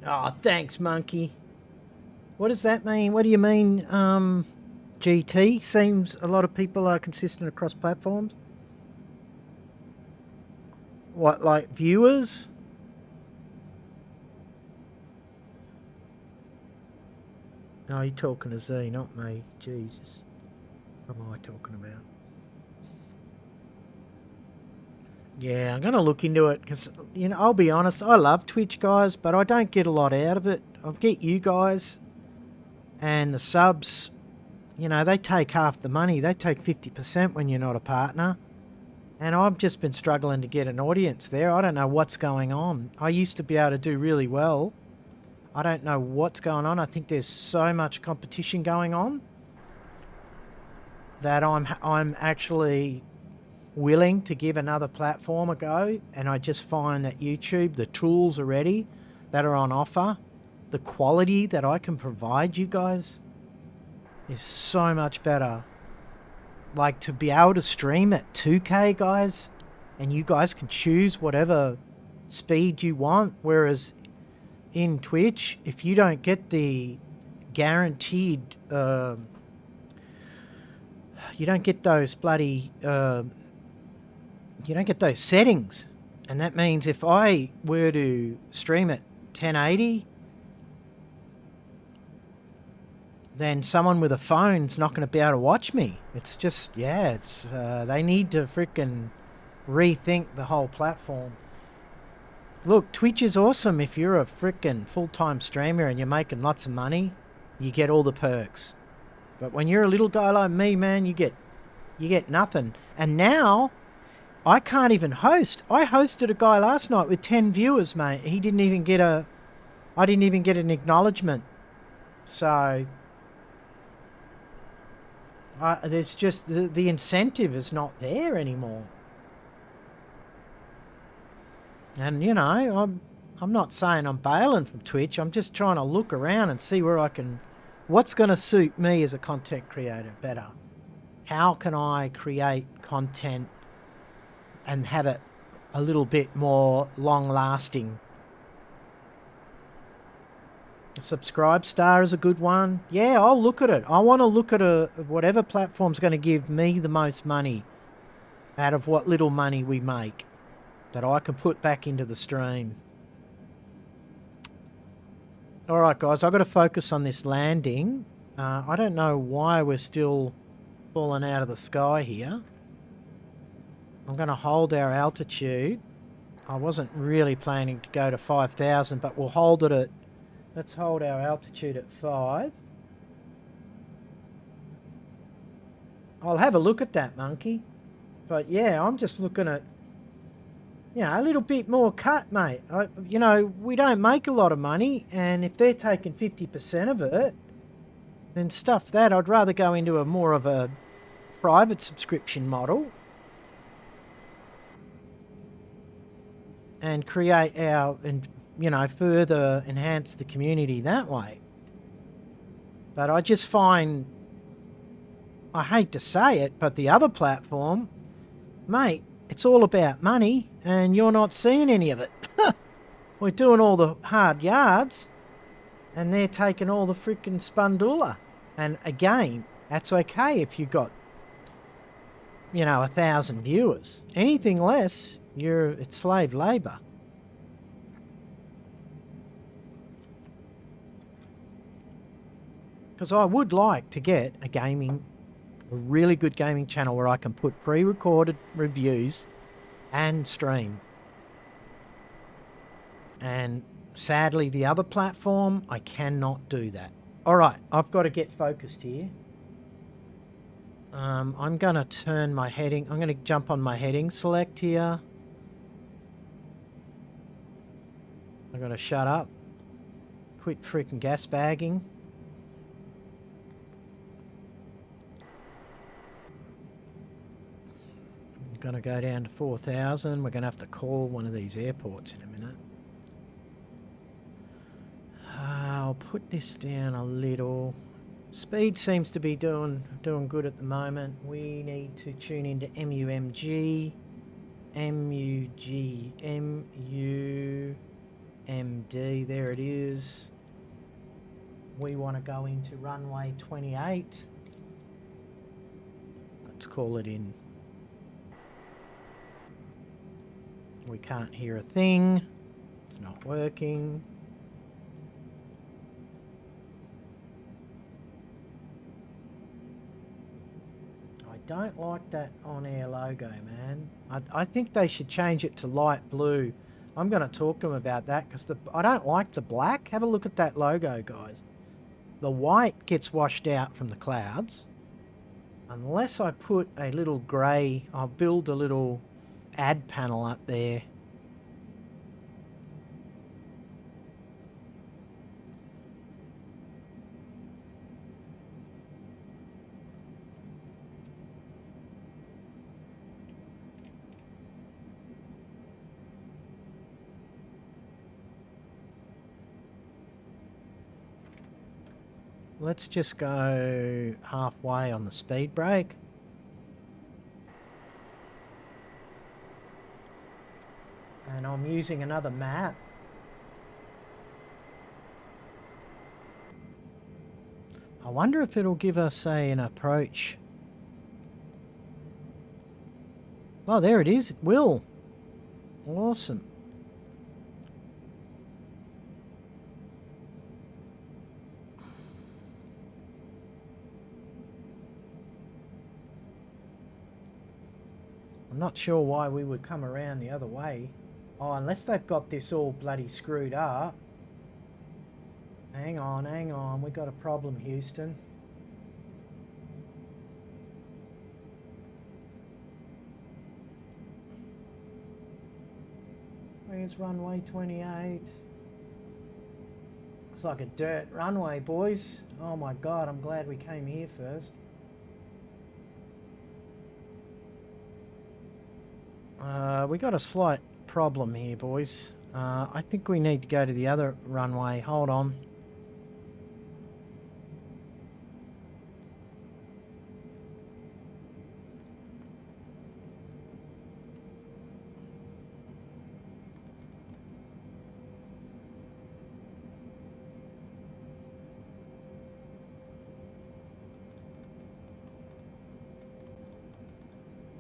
Oh, thanks, Monkey. What does that mean? What do you mean, GT? Seems a lot of people are consistent across platforms. What, like viewers? No, you're talking to Z, not me. Jesus. What am I talking about? Yeah, I'm going to look into it because, you know, I'll be honest, I love Twitch, guys, but I don't get a lot out of it. I get you guys and the subs, you know, they take half the money. They take 50% when you're not a partner. And I've just been struggling to get an audience there. I don't know what's going on. I used to be able to do really well. I don't know what's going on. I think there's so much competition going on that I'm actually willing to give another platform a go, and I just find that YouTube, the tools already that are on offer, the quality that I can provide you guys is so much better. Like, to be able to stream at 2K, guys, and you guys can choose whatever speed you want, whereas in Twitch, if you don't get the guaranteed, you don't get those bloody, you don't get those settings. And that means if I were to stream at 1080, then someone with a phone's not going to be able to watch me. It's just, yeah, it's they need to freaking rethink the whole platform. Look, Twitch is awesome if you're a freaking full-time streamer and you're making lots of money. You get all the perks. But when you're a little guy like me, man, you get nothing. And now I can't even host. I hosted a guy last night with 10 viewers, mate. He didn't even get I didn't even get an acknowledgement. So there's just the incentive is not there anymore. And you know, I'm not saying I'm bailing from Twitch. I'm just trying to look around and see where I can, what's going to suit me as a content creator better. How can I create content and have it a little bit more long lasting? Subscribe Star is a good one. Yeah, I'll look at it. I want to look at whatever platform's going to give me the most money out of what little money we make that I can put back into the stream. All right, guys, I've got to focus on this landing. I don't know why we're still falling out of the sky here. I'm going to hold our altitude. I wasn't really planning to go to 5,000, but we'll hold it at, let's hold our altitude at 5. I'll have a look at that, monkey. But yeah, I'm just looking at, you know, a little bit more cut, mate. You know, we don't make a lot of money, and if they're taking 50% of it, then stuff that. I'd rather go into a more of a private subscription model and create our, and you know, further enhance the community that way. But I just find, I hate to say it, but the other platform, mate, it's all about money, and you're not seeing any of it. We're doing all the hard yards, and they're taking all the freaking spandula. And again, that's okay if you got, you know, 1,000 viewers. Anything less, it's slave labour. Because I would like to get a really good gaming channel where I can put pre-recorded reviews and stream. And sadly, the other platform, I cannot do that. All right, I've got to get focused here. I'm going to turn my heading. I'm going to jump on my heading select here. I'm going to shut up. Quit freaking gas bagging. Going to go down to 4,000. We're going to have to call one of these airports in a minute. I'll put this down a little. Speed seems to be doing good at the moment. We need to tune into MUMG, MUMD. There it is. We want to go into runway 28. Let's call it in. We can't hear a thing. It's not working. I don't like that OnAir logo, man. I think they should change it to light blue. I'm going to talk to them about that because I don't like the black. Have a look at that logo, guys. The white gets washed out from the clouds. Unless I put a little grey, I'll build a little ad panel up there. Let's just go halfway on the speed brake. And I'm using another map. I wonder if it'll give us, say, an approach. Oh, there it is. It will. Awesome. I'm not sure why we would come around the other way. Oh, unless they've got this all bloody screwed up. Hang on. We got a problem, Houston. Where's runway 28? Looks like a dirt runway, boys. Oh my God, I'm glad we came here first. We got a slight problem here, boys. I think we need to go to the other runway. Hold on.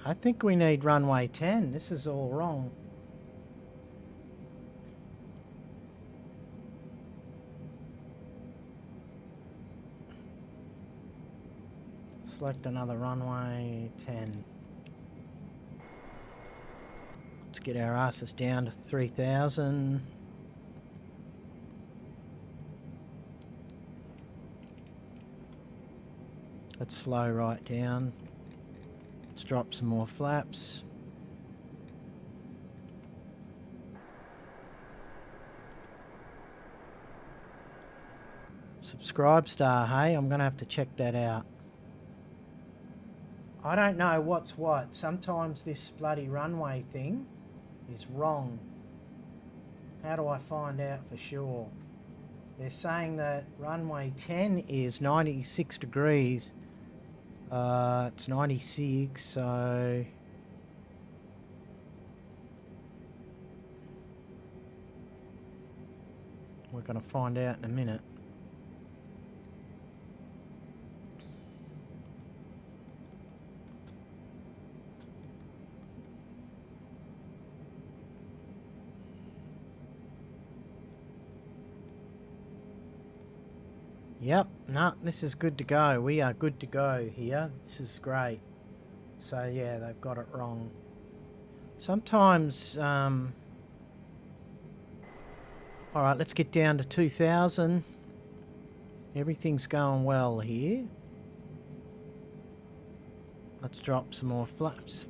I think we need runway 10. This is all wrong. Select another runway 10. Let's get our asses down to 3,000. Let's slow right down. Let's drop some more flaps. Subscribe star, hey? I'm going to have to check that out. I don't know what's what. Sometimes this bloody runway thing is wrong. How do I find out for sure? They're saying that runway 10 is 96 degrees. It's 96, so... we're going to find out in a minute. Yep, no, this is good to go. We are good to go here. This is great. So yeah, they've got it wrong. Sometimes, alright, let's get down to 2,000. Everything's going well here. Let's drop some more flaps.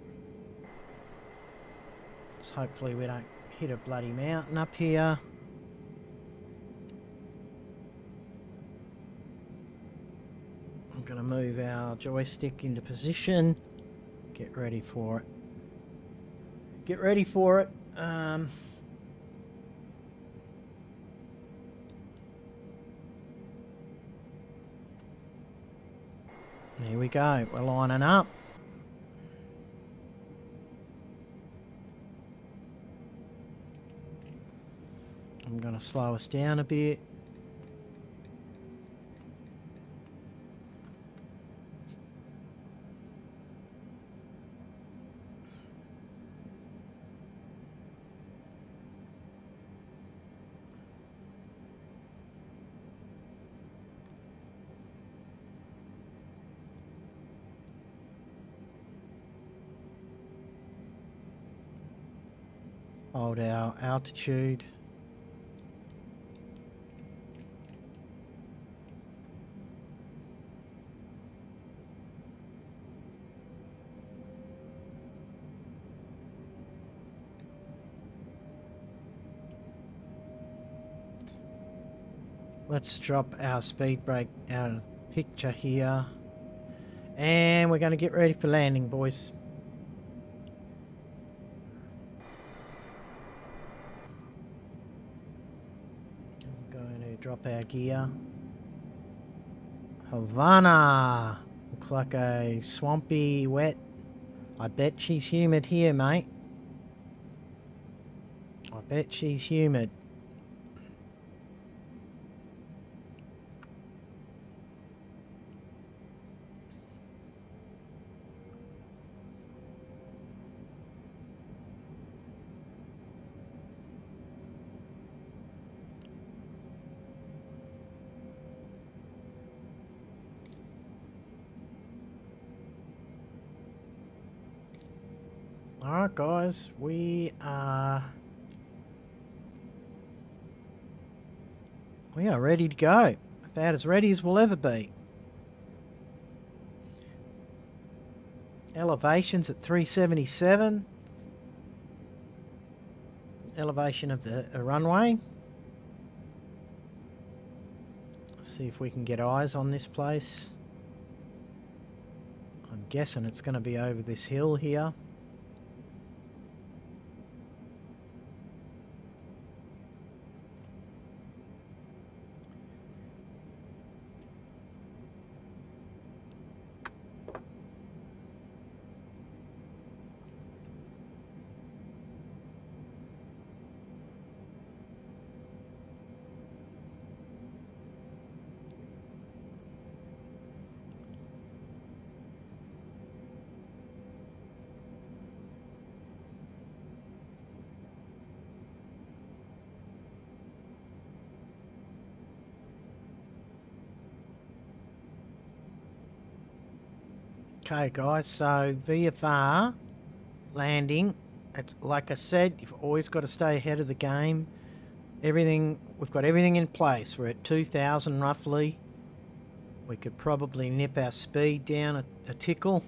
So hopefully we don't hit a bloody mountain up here. I'm going to move our joystick into position. Get ready for it. Get ready for it. There we go. We're lining up. I'm going to slow us down a bit. Hold our altitude. Let's drop our speed brake out of the picture here. And we're going to get ready for landing, boys. I'm going to drop our gear. Havana. Looks like a swampy, wet. I bet she's humid here, mate. I bet she's humid. Alright guys, we are ready to go. About as ready as we'll ever be. Elevation's at 377. Elevation of the runway. Let's see if we can get eyes on this place. I'm guessing it's going to be over this hill here. Okay guys, so VFR landing, it's, like I said, you've always got to stay ahead of the game. We've got everything in place. We're at 2,000 roughly. We could probably nip our speed down a tickle.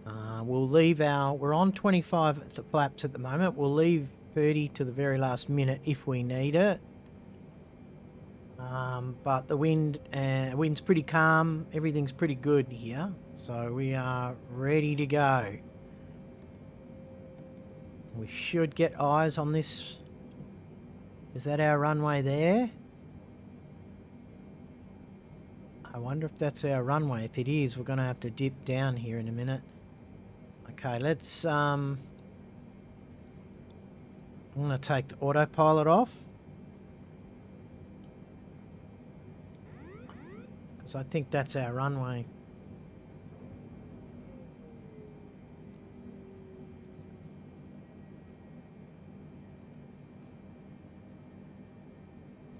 We'll leave we're on 25 flaps at the moment. We'll leave 30 to the very last minute if we need it. But the wind's pretty calm. Everything's pretty good here. So we are ready to go. We should get eyes on this. Is that our runway there? I wonder if that's our runway. If it is, we're going to have to dip down here in a minute. Okay, let's... I'm going to take the autopilot off. Because I think that's our runway.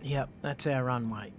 Yep, that's our runway.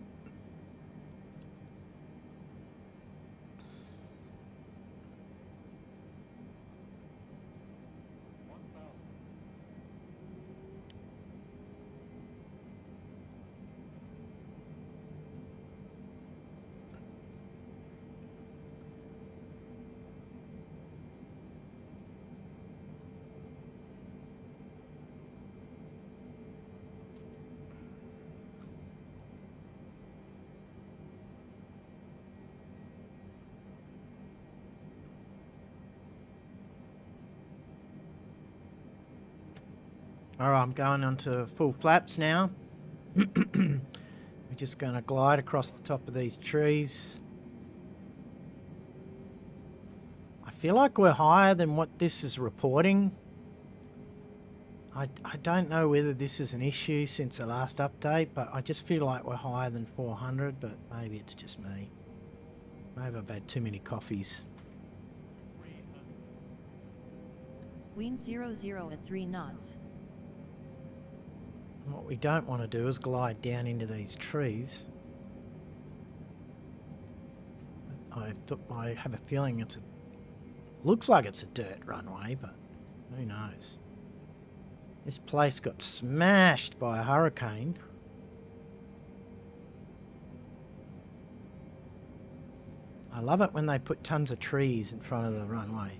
Alright, I'm going on to full flaps now. We're just going to glide across the top of these trees. I feel like we're higher than what this is reporting. I don't know whether this is an issue since the last update, but I just feel like we're higher than 400, but maybe it's just me. Maybe I've had too many coffees. Wind 00 at 3 knots. What we don't want to do is glide down into these trees. I have a feeling looks like it's a dirt runway, but who knows. This place got smashed by a hurricane. I love it when they put tons of trees in front of the runway.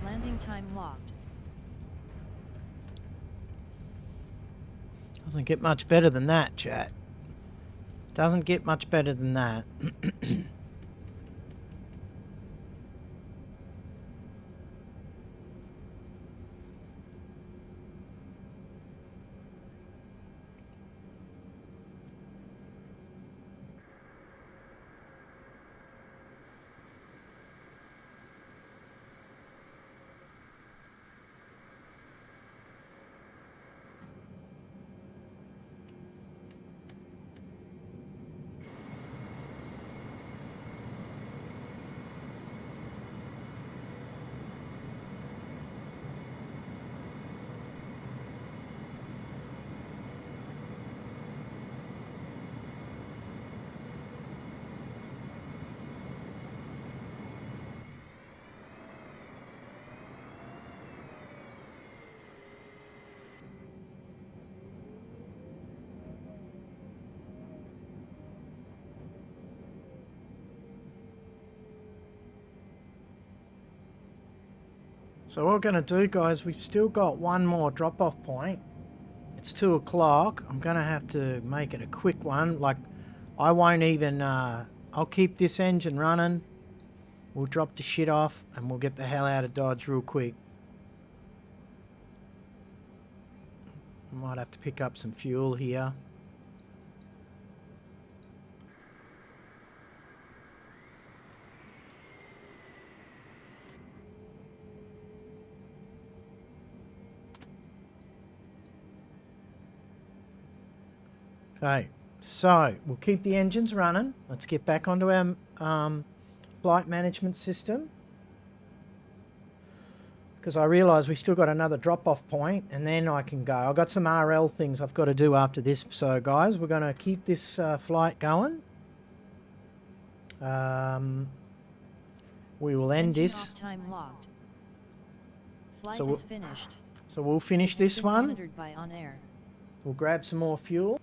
Landing time locked. Doesn't get much better than that, chat. Doesn't get much better than that. So what we're going to do, guys, we've still got one more drop-off point. It's 2 o'clock. I'm going to have to make it a quick one. Like, I won't even... I'll keep this engine running. We'll drop the shit off and we'll get the hell out of Dodge real quick. Might have to pick up some fuel here. Okay, so we'll keep the engines running. Let's get back onto our flight management system. Because I realise we still got another drop-off point and then I can go. I've got some RL things I've got to do after this. So guys, we're going to keep this flight going. We will end this. Time logged. Flight So is finished. So we'll finish this one. Monitored by OnAir. We'll grab some more fuel.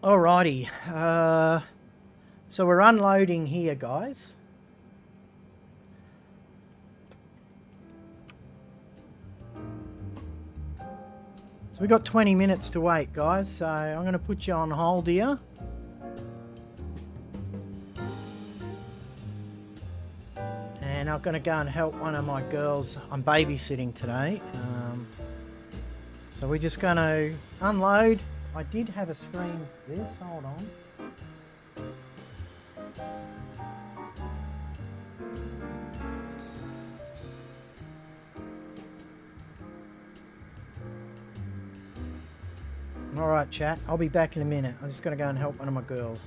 Alrighty, so we're unloading here, guys. So we've got 20 minutes to wait, guys, so I'm going to put you on hold here. And I'm going to go and help one of my girls. I'm babysitting today. So we're just going to unload. I did have a screen for this, hold on. Alright chat, I'll be back in a minute. I'm just going to go and help one of my girls.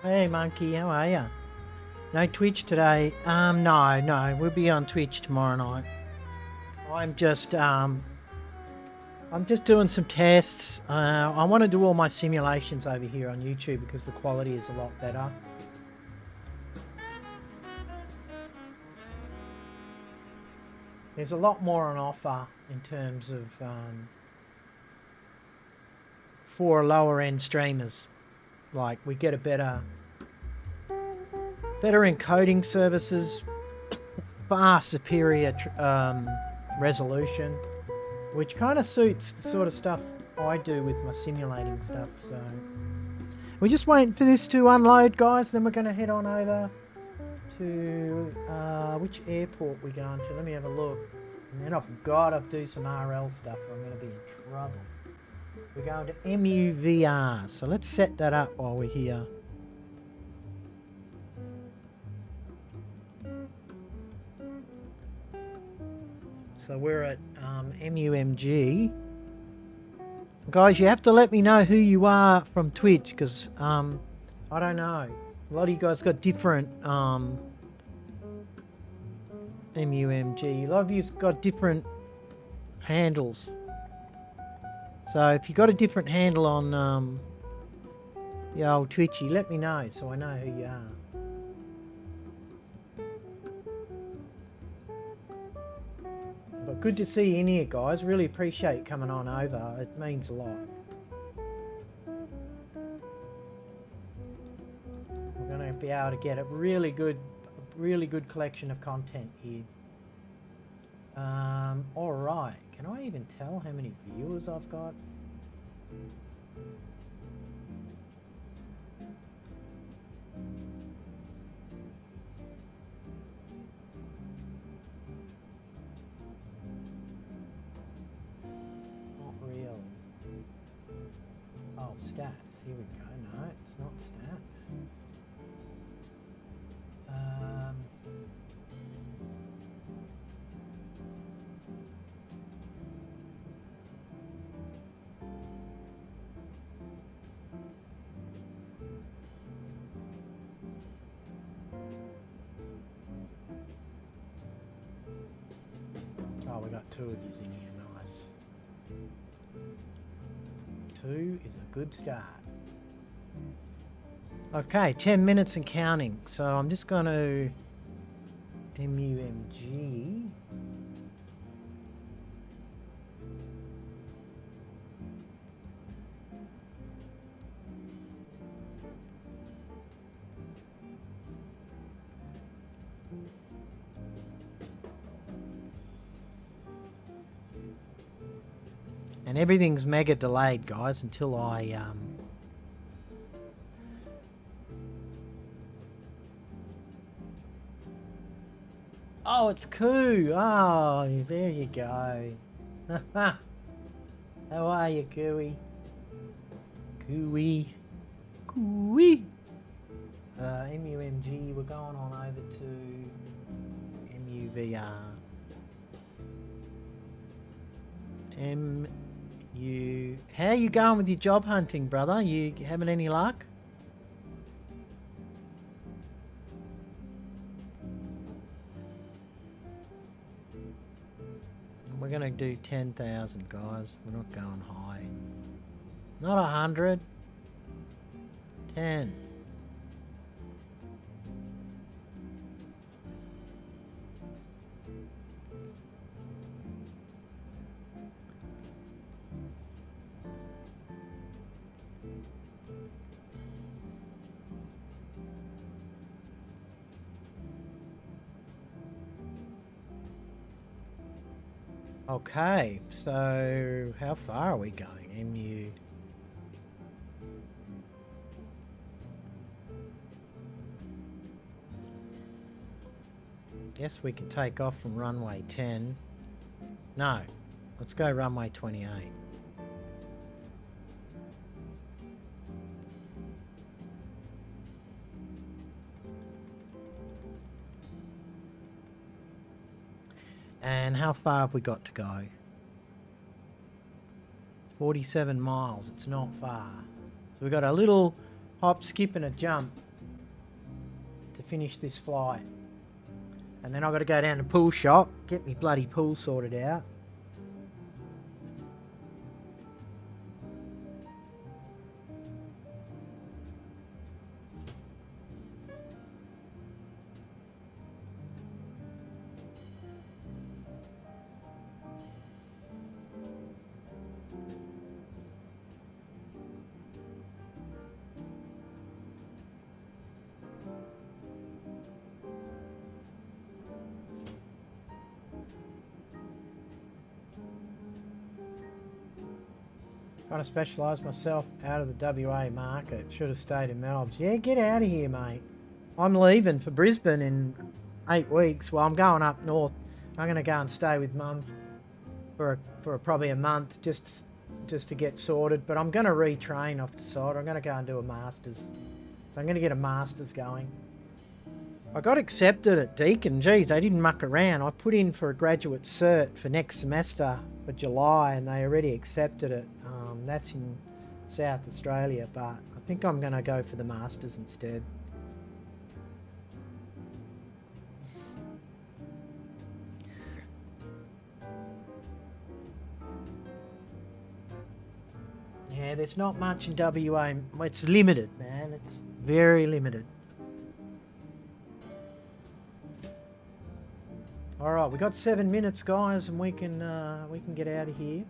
Hey Monkey, how are ya? No Twitch today? No, we'll be on Twitch tomorrow night. I'm just doing some tests. I want to do all my simulations over here on YouTube because the quality is a lot better. There's a lot more on offer in terms of for lower end streamers. Like we get a better encoding services, far superior resolution, which kind of suits the sort of stuff I do with my simulating stuff. So we're just waiting for this to unload, guys, then we're going to head on over to which airport we're going to. Let me have a look. And then I've got to do some RL stuff or I'm going to be in trouble. We're going to MUVR, so let's set that up while we're here. So we're at MUMG. Guys, you have to let me know who you are from Twitch, because I don't know. A lot of you guys got different MUMG. A lot of you's got different handles. So if you got a different handle on the old Twitchy, let me know so I know who you are. But good to see you in here, guys. Really appreciate you coming on over. It means a lot. We're going to be able to get a really good collection of content here. All right. Can I even tell how many viewers I've got? Not really. Oh, stats. Here we go. No, it's not stats. Oh, we got 2 of these in here, nice. 2 is a good start. Okay, 10 minutes and counting. So I'm just going to MUMG. And everything's mega delayed, guys, until I Oh, it's Coo. Oh, there you go. How are you, Cooey? Cooey. Cooey. MUMG, we're going on over to MUVR. How you going with your job hunting, brother? You having any luck? We're gonna do 10,000, guys. We're not going high. Not 100. 10. Okay, so how far are we going? MU. Guess we can take off from runway 10. No, let's go runway 28. And how far have we got to go? 47 miles. It's not far. So we've got a little hop, skip and a jump finish this flight. And then I've got to go down to pool shop, get me bloody pool sorted out. Trying to specialise myself out of the WA market. Should have stayed in Melbourne. Yeah, get out of here, mate. I'm leaving for Brisbane in 8 weeks. Well, I'm going up north. I'm going to go and stay with Mum for probably a month just to get sorted. But I'm going to retrain, I've decided. I'm going to go and do a Masters. So I'm going to get a Masters going. I got accepted at Deakin. Geez, they didn't muck around. I put in for a graduate cert for next semester for July and they already accepted it. That's in South Australia, but I think I'm going to go for the Masters instead. Yeah, there's not much in WA. It's limited, man. It's very limited. All right, we got 7 minutes, guys, and we can get out of here.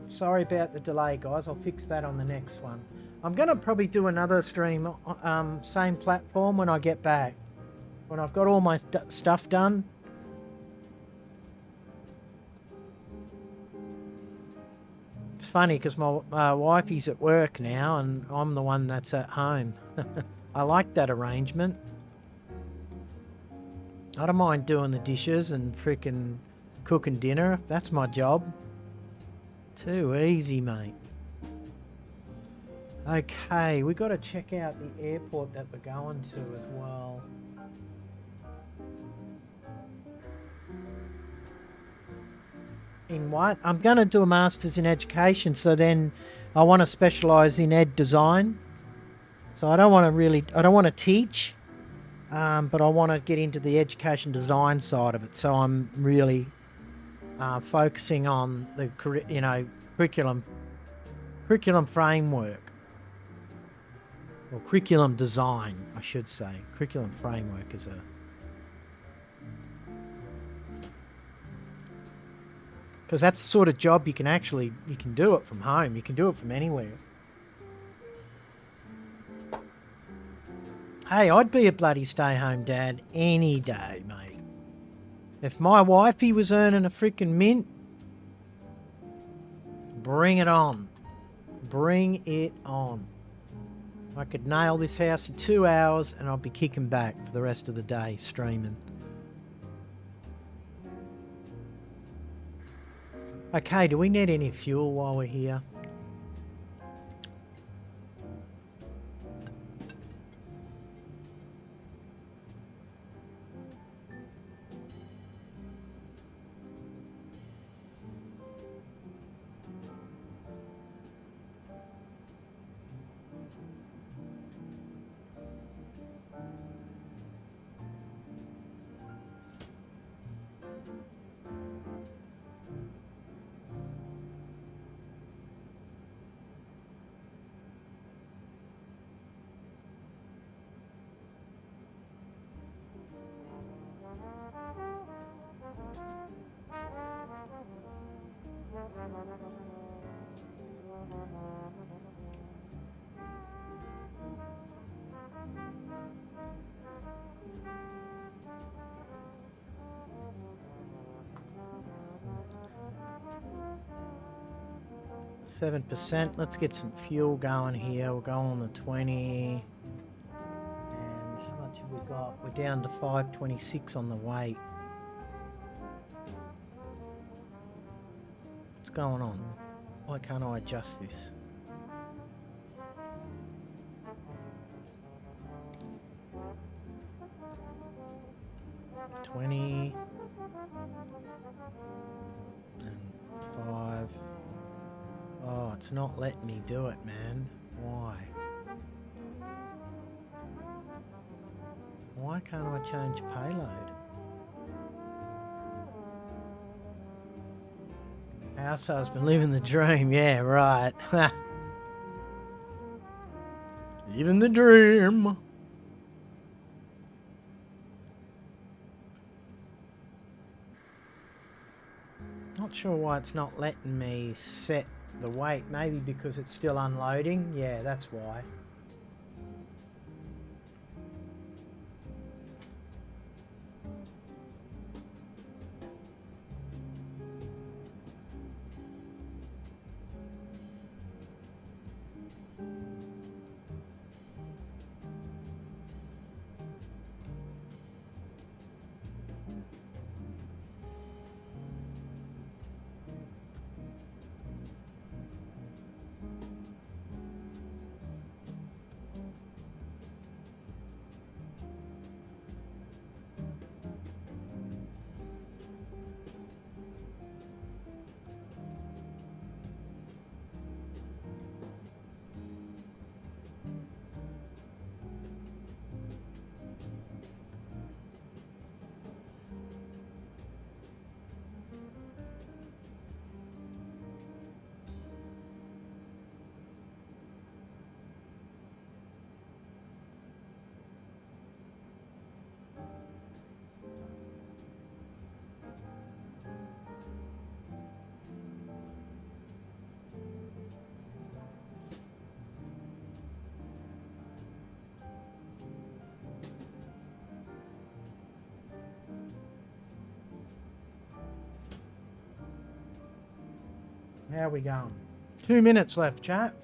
Sorry about the delay, guys. I'll fix that on the next one. I'm going to probably do another stream, same platform when I get back. When I've got all my stuff done. It's funny because my wifey's at work now and I'm the one that's at home. I like that arrangement. I don't mind doing the dishes and freaking cooking dinner. That's my job. Too easy, mate. Okay, we got to check out the airport that we're going to as well. In what? I'm going to do a Masters in Education, so then I want to specialise in ed design. So I don't want to teach, but I want to get into the education design side of it. So I'm really focusing on the curriculum framework, or curriculum design, I should say. Curriculum framework is because that's the sort of job you can do it from home. You can do it from anywhere. Hey, I'd be a bloody stay-home dad any day, mate. If my wifey was earning a freaking mint, bring it on. Bring it on. I could nail this house in 2 hours and I'll be kicking back for the rest of the day streaming. Okay, do we need any fuel while we're here? %. Let's get some fuel going here. We'll go on the 20. And how much have we got? We're down to 526 on the weight. What's going on? Why can't I adjust this? $20 and 5. Oh, it's not letting me do it, man. Why? Why can't I change payload? Househouse been living the dream. Yeah, right. Living the dream. Not sure why it's not letting me set the weight. Maybe because it's still unloading. Yeah, that's why. How we going? 2 minutes left, chat.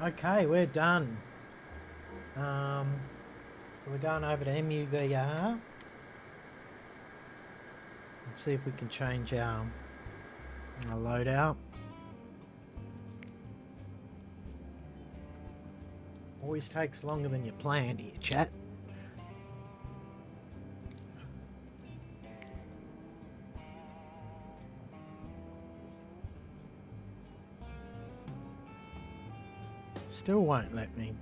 Okay, we're done. So we're going over to MUVR. Let's see if we can change our loadout. Always takes longer than you planned here, chat. Still won't let me.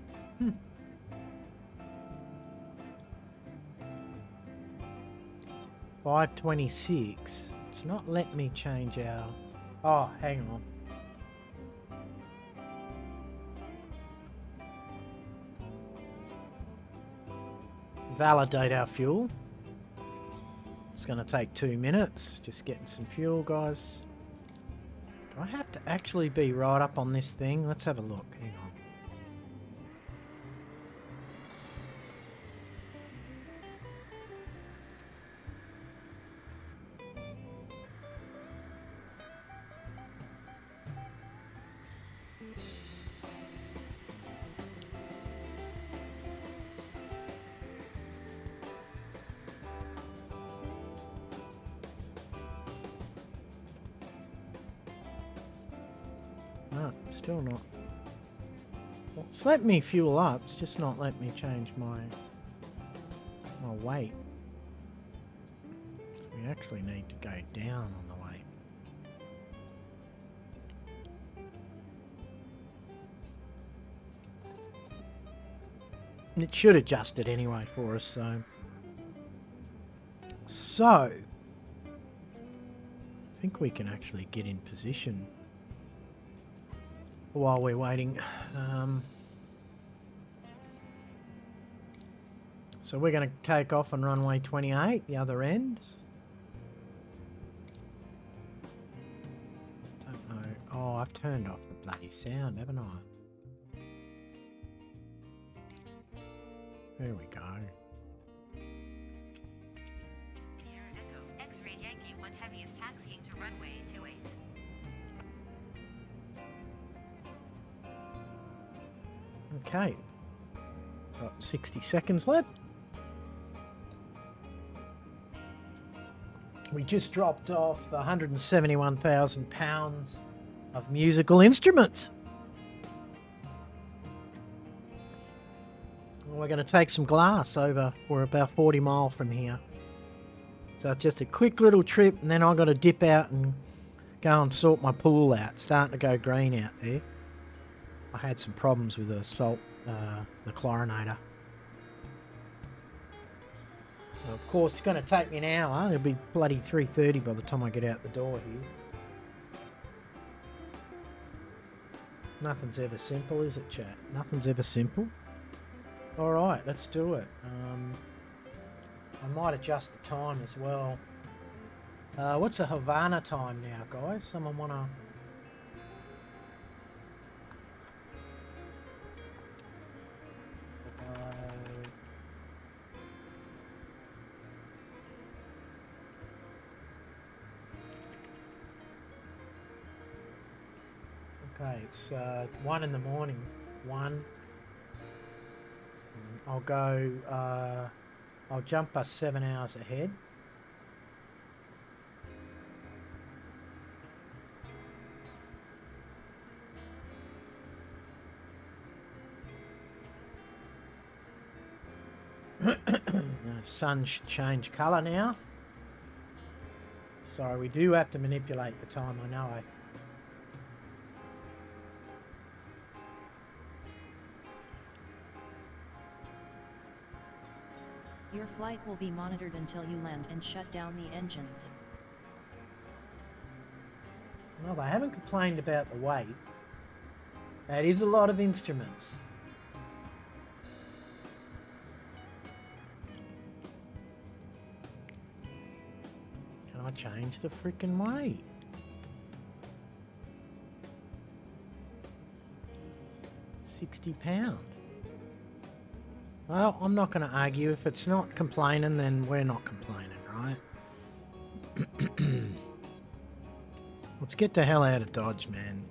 526. It's not letting me change our... Oh, hang on. validate our fuel. It's going to take 2 minutes. Just getting some fuel, guys. Do I have to actually be right up on this thing? Let's have a look. Hang on. No, still not. Well, it's let me fuel up. It's just not let me change my weight. So we actually need to go down on the weight. And it should adjust it anyway for us. So I think we can actually get in position while we're waiting. So we're going to take off on runway 28, the other end. Don't know. Oh, I've turned off the bloody sound, haven't I? There we go. Sierra Echo, X-ray Yankee 1 Heavy is taxiing to runway 28. Okay. Got 60 seconds left. We just dropped off 171,000 pounds of musical instruments. We're going to take some glass over. We're about 40 miles from here. So it's just a quick little trip, and then I've got to dip out and go and sort my pool out. It's starting to go green out there. I had some problems with the salt, the chlorinator. So of course it's going to take me an hour. It'll be bloody 3:30 by the time I get out the door here. Nothing's ever simple, is it, chat? Nothing's ever simple. Alright, let's do it. I might adjust the time as well. What's a Havana time now, guys? Someone want to... Okay, it's 1 in the morning. 1. I'll go, I'll jump us 7 hours ahead. The sun should change colour now. Sorry, we do have to manipulate the time, I know. Your flight will be monitored until you land and shut down the engines. Well, they haven't complained about the weight. That is a lot of instruments. Can I change the freaking weight? £60. Well, I'm not going to argue. If it's not complaining, then we're not complaining, right? Let's get the hell out of Dodge, man.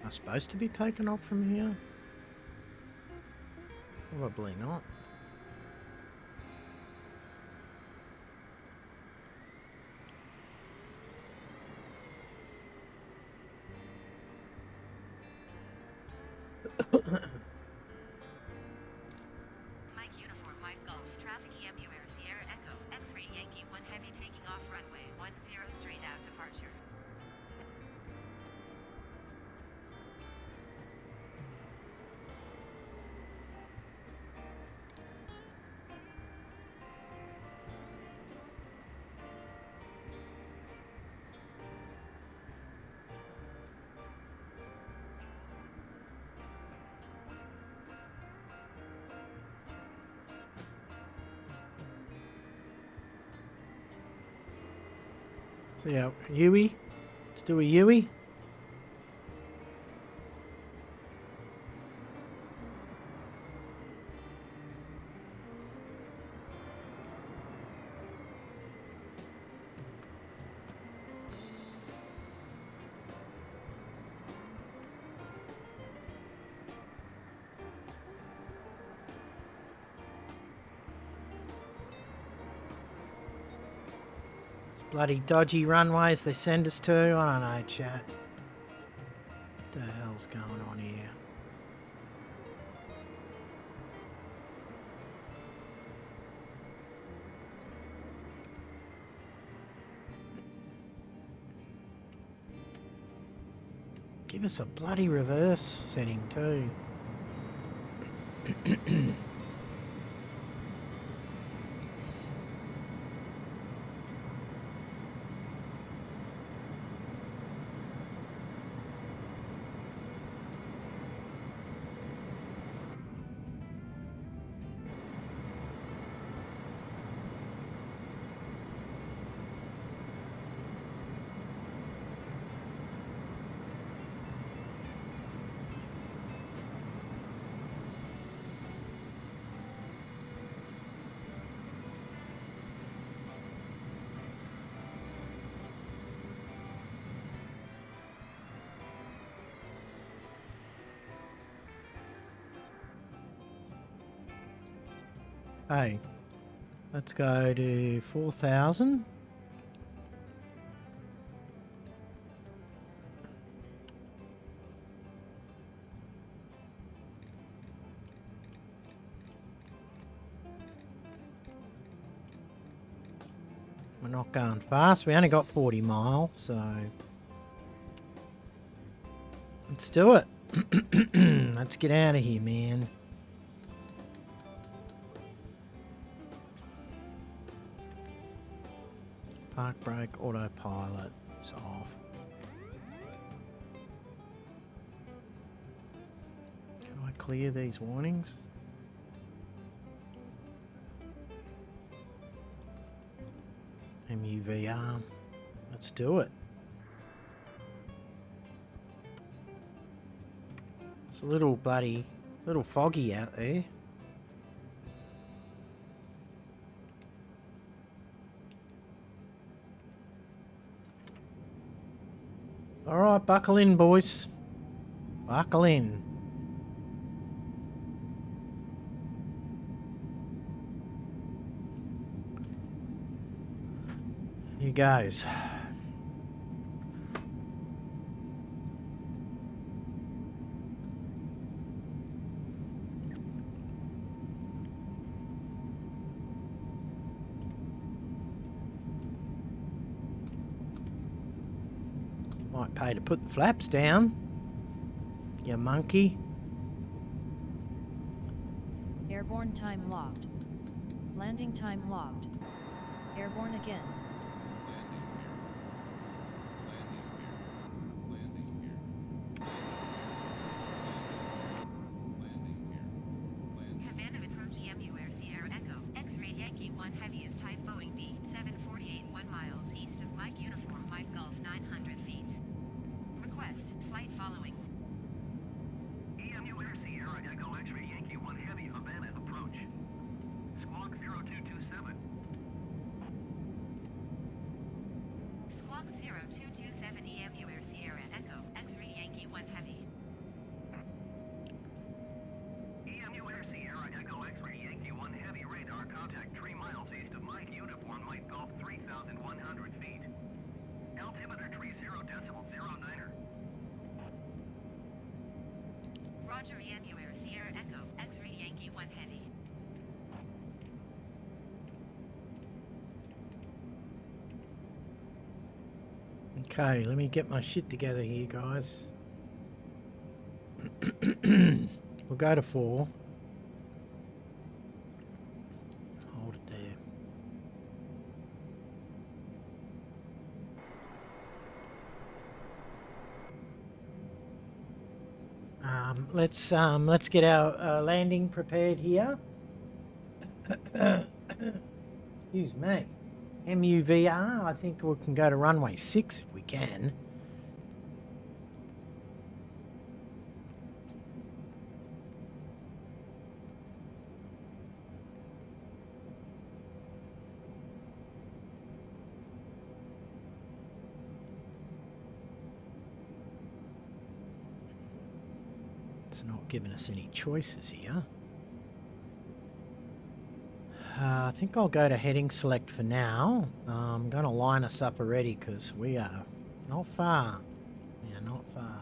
Am I supposed to be taken off from here? Probably not. Mike Uniform Mike Golf Traffic EMU Air Sierra Echo X-ray Yankee 1 So yeah, Yui. Let's do a Yui. Bloody dodgy runways they send us to. I don't know, chat. What the hell's going on here? Give us a bloody reverse setting too. Hey, let's go to 4,000. We're not going fast. We only got 40 miles, so let's do it. Let's get out of here, man. Park brake, autopilot is off. Can I clear these warnings? MUVR. Let's do it. It's a little foggy out there. Alright, buckle in, boys. Buckle in. Here goes. Might pay to put the flaps down. You monkey. Airborne time logged. Landing time logged. Airborne again. Havana approach MUR Sierra Echo, X-ray Yankee 1 heaviest type Boeing B-748 1 miles east of Mike Uniform Mike Golf 900 feet. Request, flight following. EMUR Sierra Echo X-ray Yankee 1 heavy Havana approach. Squawk 0227. Squawk 0227 EMUR Sierra Echo, X-ray Yankee 1 heavy. EMUR Sierra Echo X-ray Yankee 1 heavy radar contact 3 miles east of Mike Uniform Mike Golf 3,100 feet. Altimeter 30.09er. Roger EMUR Sierra Echo, X-ray Yankee 1 heavy. Okay, let me get my shit together here, guys. We'll go to 4. Hold it there. Let's get our landing prepared here. Excuse me. MUVR, I think we can go to runway 6 if we can. It's not giving us any choices here. I think I'll go to heading select for now. I'm going to line us up already because we are not far. Yeah, not far.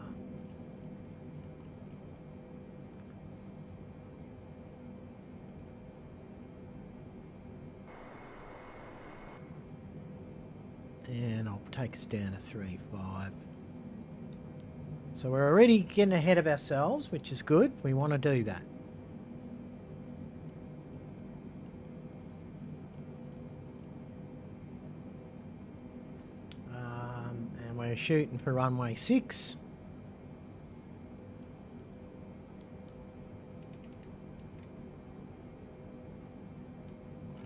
And I'll take us down to 3-5. So we're already getting ahead of ourselves, which is good. We want to do that. We're shooting for runway 6.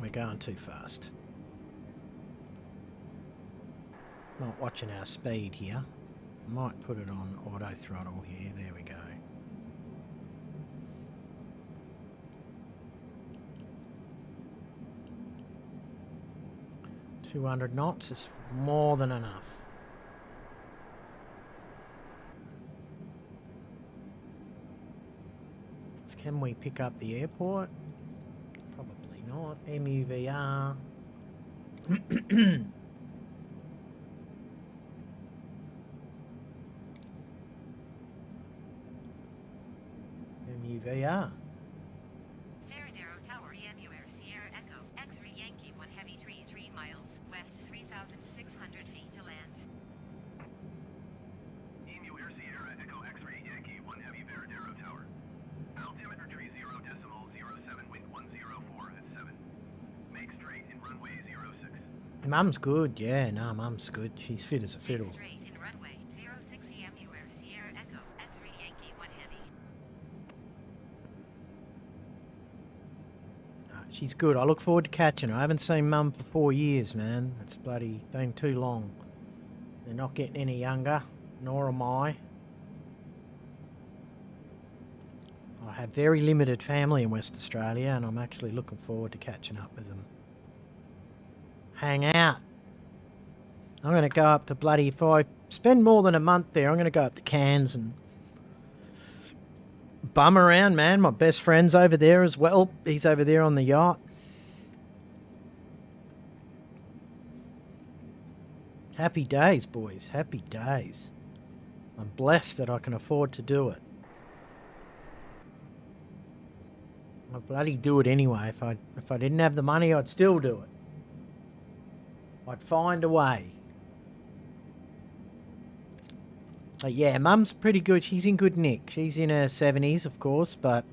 We're going too fast. Not watching our speed here. Might put it on auto throttle here. There we go. $200 knots is more than enough. Can we pick up the airport? Probably not. MUVR. MUVR. Veradero Tower, EMUR Sierra Echo, X-ray Yankee 1 Heavy 3 miles, west 3,600 feet to land. EMUR Sierra Echo X-ray Yankee 1 Heavy Veradero Tower. Altimeter 30.07, wind 104 at 7. Make straight in runway 06. Mum's good, yeah, no, Mum's good. She's fit as a fiddle. Make straight in runway 06 EMUR Sierra Echo, X-ray Yankee 1 Heavy. She's good. I look forward to catching her. I haven't seen Mum for 4 years, man. It's bloody been too long. They're not getting any younger, nor am I. I have very limited family in West Australia, and I'm actually looking forward to catching up with them. Hang out. I'm going to go up to bloody, if I spend more than a month there, I'm going to go up to Cairns and bum around, man. My best friend's over there as well. He's over there on the yacht. Happy days, boys. Happy days. I'm blessed that I can afford to do it. I'd bloody do it anyway. If I didn't have the money, I'd still do it. I'd find a way. But yeah, Mum's pretty good. She's in good nick. She's in her 70s, of course, but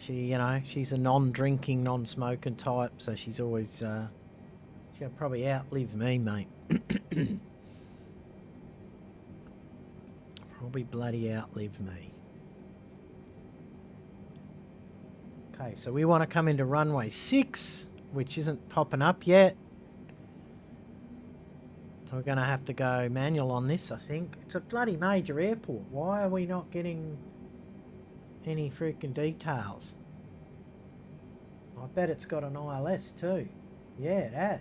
she, you know, she's a non-drinking, non-smoking type, so she's always she'll probably outlive me, mate. Probably bloody outlive me. Okay, so we want to come into runway 6, which isn't popping up yet. We're going to have to go manual on this, I think. It's a bloody major airport. Why are we not getting any freaking details? I bet it's got an ILS too. Yeah, it had.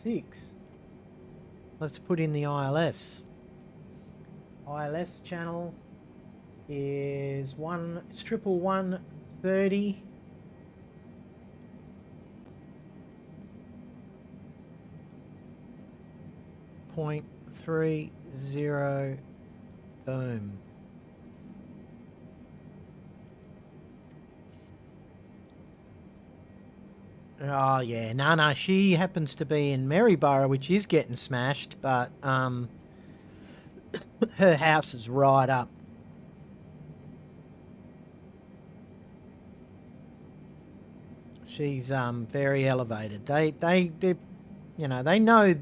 6. Let's put in the ILS. ILS channel is it's 11130. .30. Boom. Oh yeah, no, she happens to be in Maryborough, which is getting smashed, but her house is right up. She's very elevated. They you know, they know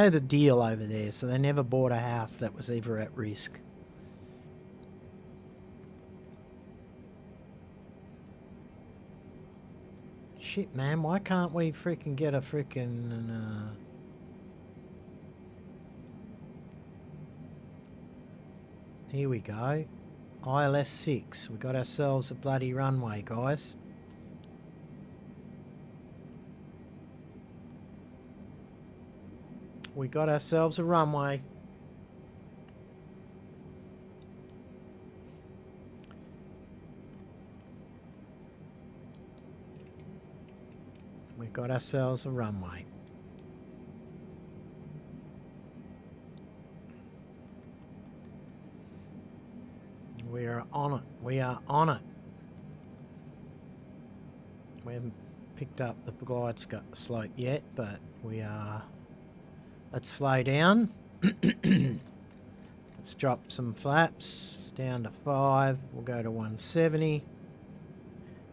the deal over there, so they never bought a house that was ever at risk. shit, man. Why can't we freaking get a freaking... Here we go. ILS 6. We got ourselves a bloody runway, guys. We got ourselves a runway. We got ourselves a runway. We are on it. We are on it. We haven't picked up the glide slope yet, but we are... Let's slow down. Let's drop some flaps down to 5. We'll go to 170.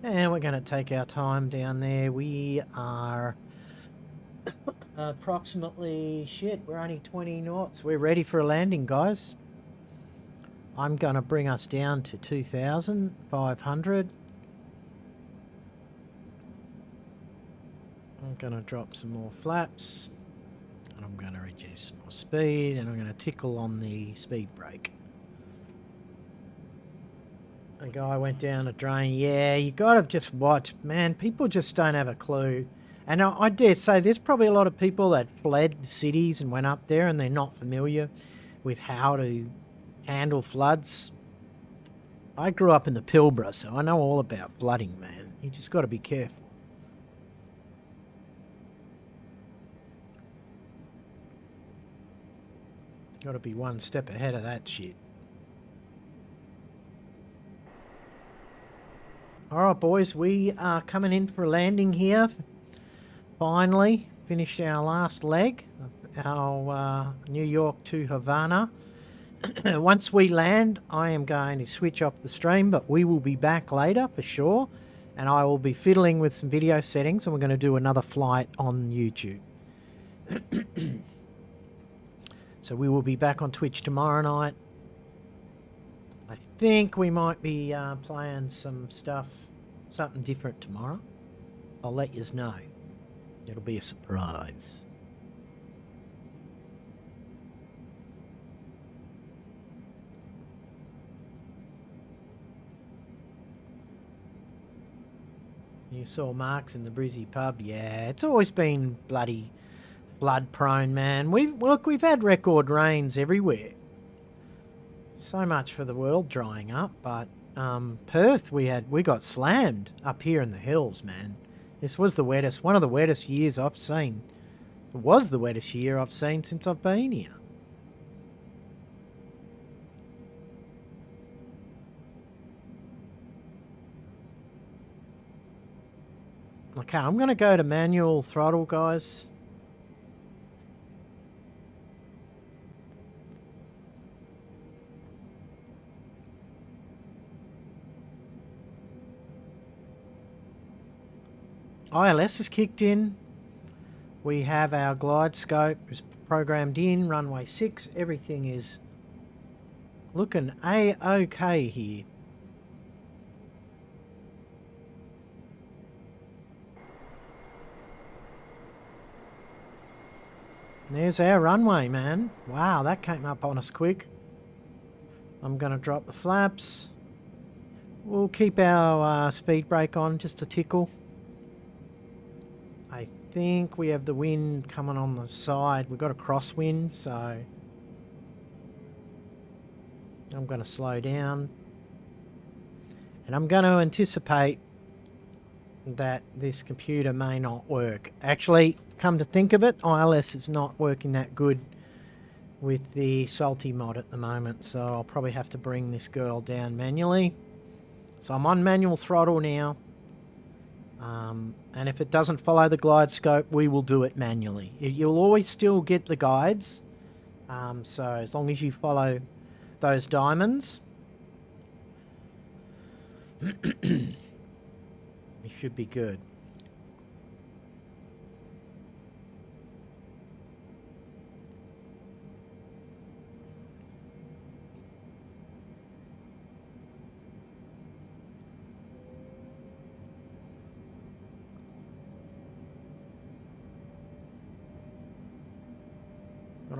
And we're going to take our time down there. We are approximately... Shit, we're only 20 knots. We're ready for a landing, guys. I'm going to bring us down to 2,500. I'm going to drop some more flaps. And I'm going to reduce some more speed. And I'm going to tickle on the speed brake. A guy went down a drain. Yeah, you got to just watch. Man, people just don't have a clue. And I dare say there's probably a lot of people that fled cities and went up there and they're not familiar with how to handle floods. I grew up in the Pilbara, so I know all about flooding, man. You just got to be careful. Got to be one step ahead of that shit. Alright, boys, we are coming in for a landing here. Finally, finished our last leg of our New York to Havana. Once we land, I am going to switch off the stream, but we will be back later for sure. And I will be fiddling with some video settings, and we're going to do another flight on YouTube. So we will be back on Twitch tomorrow night. I think we might be playing some stuff, something different tomorrow. I'll let you know. It'll be a surprise. You saw Mark's in the Brizzy pub. Yeah, it's always been bloody flood prone, man. We've had record rains everywhere. So much for the world drying up, but Perth we got slammed up here in the hills, man. This was the wettest, one of the wettest years I've seen. It was the wettest year I've seen since I've been here. Okay, I'm going to go to manual throttle, guys. ILS is kicked in. We have our glide scope is programmed in, runway 6. Everything is looking A-OK here. There's our runway, man. Wow, that came up on us quick. I'm going to drop the flaps. We'll keep our speed brake on just a tickle. I think we have the wind coming on the side. We've got a crosswind, so I'm going to slow down. And I'm going to anticipate that this computer may not work. Actually, come to think of it, ILS is not working that good with the salty mod at the moment, so I'll probably have to bring this girl down manually. So I'm on manual throttle now. And if it doesn't follow the glide scope, we will do it manually. You'll always still get the guides. So as long as you follow those diamonds, you should be good.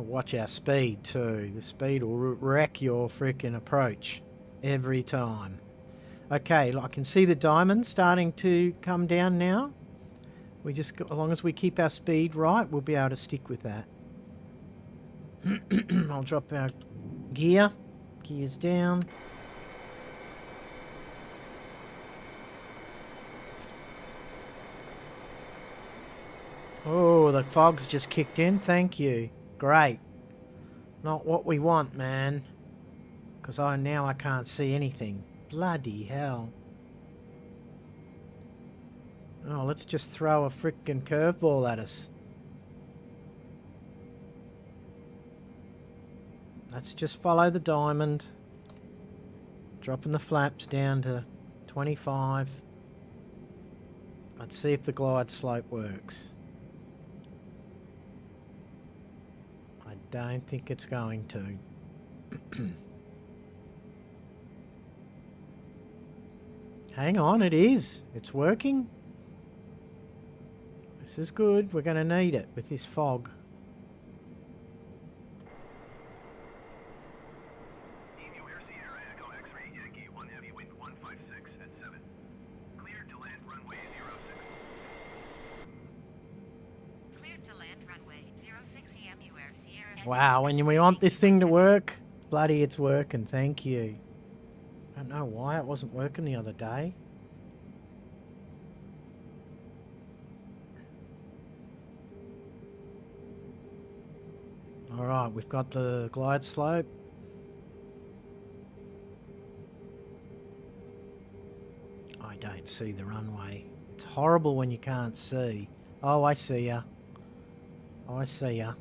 Gotta watch our speed too. The speed will wreck your freaking approach every time. Okay, I can see the diamond starting to come down now. As long as we keep our speed right, we'll be able to stick with that. I'll drop our gears down. Oh, the fog's just kicked in. Thank you. Great. Not what we want, man. Because now I can't see anything. Bloody hell. Oh, let's just throw a frickin' curveball at us. Let's just follow the diamond. Dropping the flaps down to 25. Let's see if the glide slope works. I don't think it's going to. Hang on, it is. It's working. This is good. We're going to need it with this fog. OnAir Sierra Echo X-ray Yankee 1 heavy wind 156 at 7. Cleared to land runway 06. Cleared to land runway 06 EMUR Sierra Echo. Wow, when we want this thing to work, bloody it's working. Thank you. I don't know why it wasn't working the other day. Alright, we've got the glide slope. I don't see the runway. It's horrible when you can't see. Oh, I see ya. I see ya.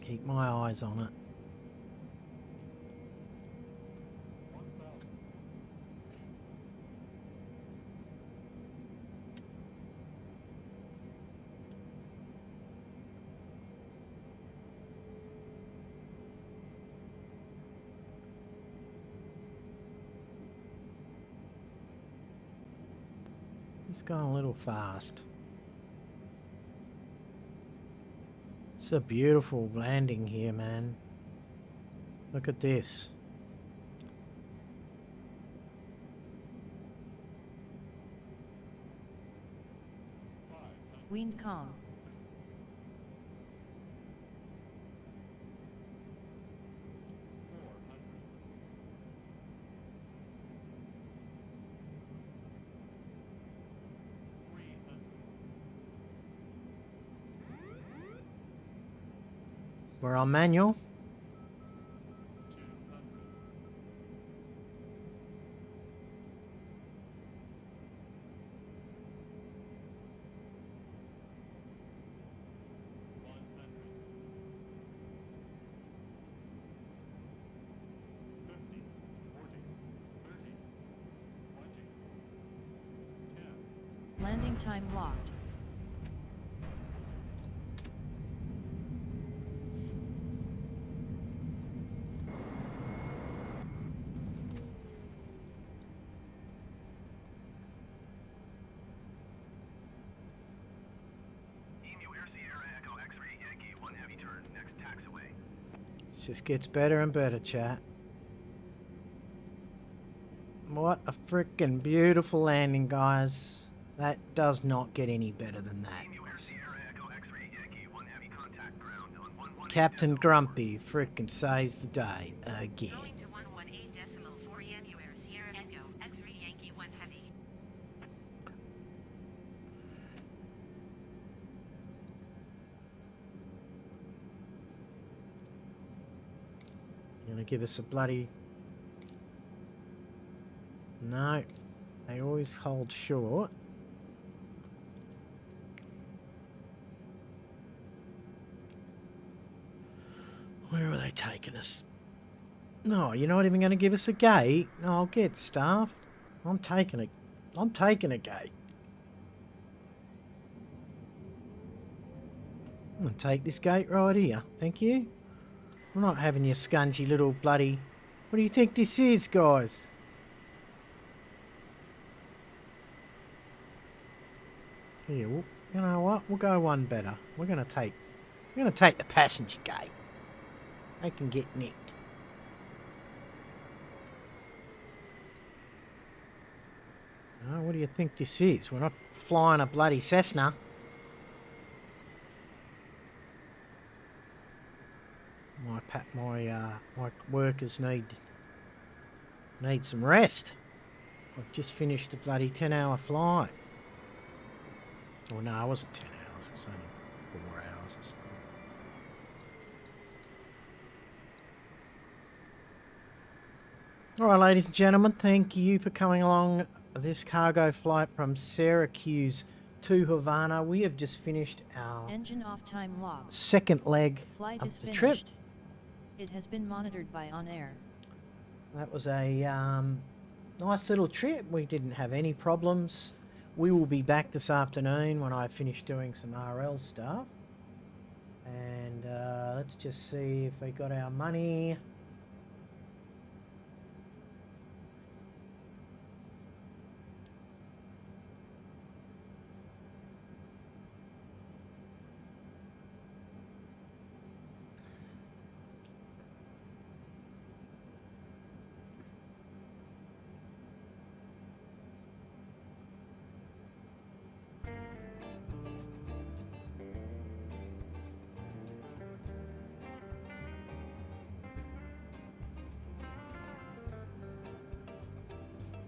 Keep my eyes on it. It's going a little fast. It's a beautiful landing here, man. Look at this. Wind calm. We're on manual. Landing time locked. OnAir Sierra Echo X-ray Yankee 1 heavy turn next taxiway. It just gets better and better, chat. What a freaking beautiful landing, guys. That does not get any better than that. OnAir Sierra Echo X-ray Yankee 1 heavy contact ground on 118. Captain Grumpy freaking saves the day again. Going to 118.4 EMUR Sierra Echo X-ray Yankee 1 heavy. You gonna give us a bloody... No. They always hold short. Where are they taking us? No, you're not even going to give us a gate? No, I'll get stuffed. I'm taking a gate. I'm going to take this gate right here. Thank you. I'm not having your scungy little bloody... What do you think this is, guys? Here, You know what? We'll go one better. We're gonna take the passenger gate. They can get nicked. Oh, what do you think this is? We're not flying a bloody Cessna. My workers need some rest. I've just finished a bloody 10-hour flight. Oh no, it wasn't 10 hours. It was only 4 hours or something. All right, ladies and gentlemen, thank you for coming along this cargo flight from Syracuse to Havana. We have just finished our Engine off time log. second leg Flight of is the finished. trip. It has been monitored by OnAir. That was a nice little trip. We didn't have any problems. We will be back this afternoon when I finish doing some RL stuff. And let's just see if we got our money.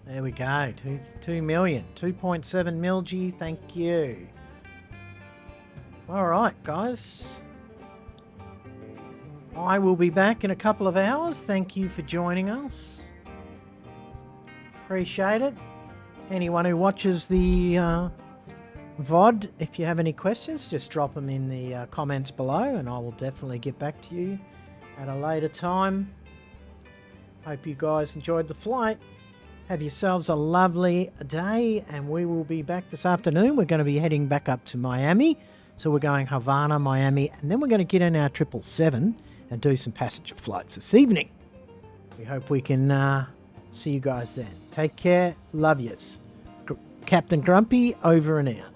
There we go, 2 million, 2.7 MUMG, thank you. All right, guys. I will be back in a couple of hours. Thank you for joining us. Appreciate it. Anyone who watches the VOD, if you have any questions, just drop them in the comments below and I will definitely get back to you at a later time. Hope you guys enjoyed the flight. Have yourselves a lovely day, and we will be back this afternoon. We're going to be heading back up to Miami. So we're going Havana, Miami, and then we're going to get in our 777 and do some passenger flights this evening. We hope we can see you guys then. Take care. Love yous. Captain Grumpy, over and out.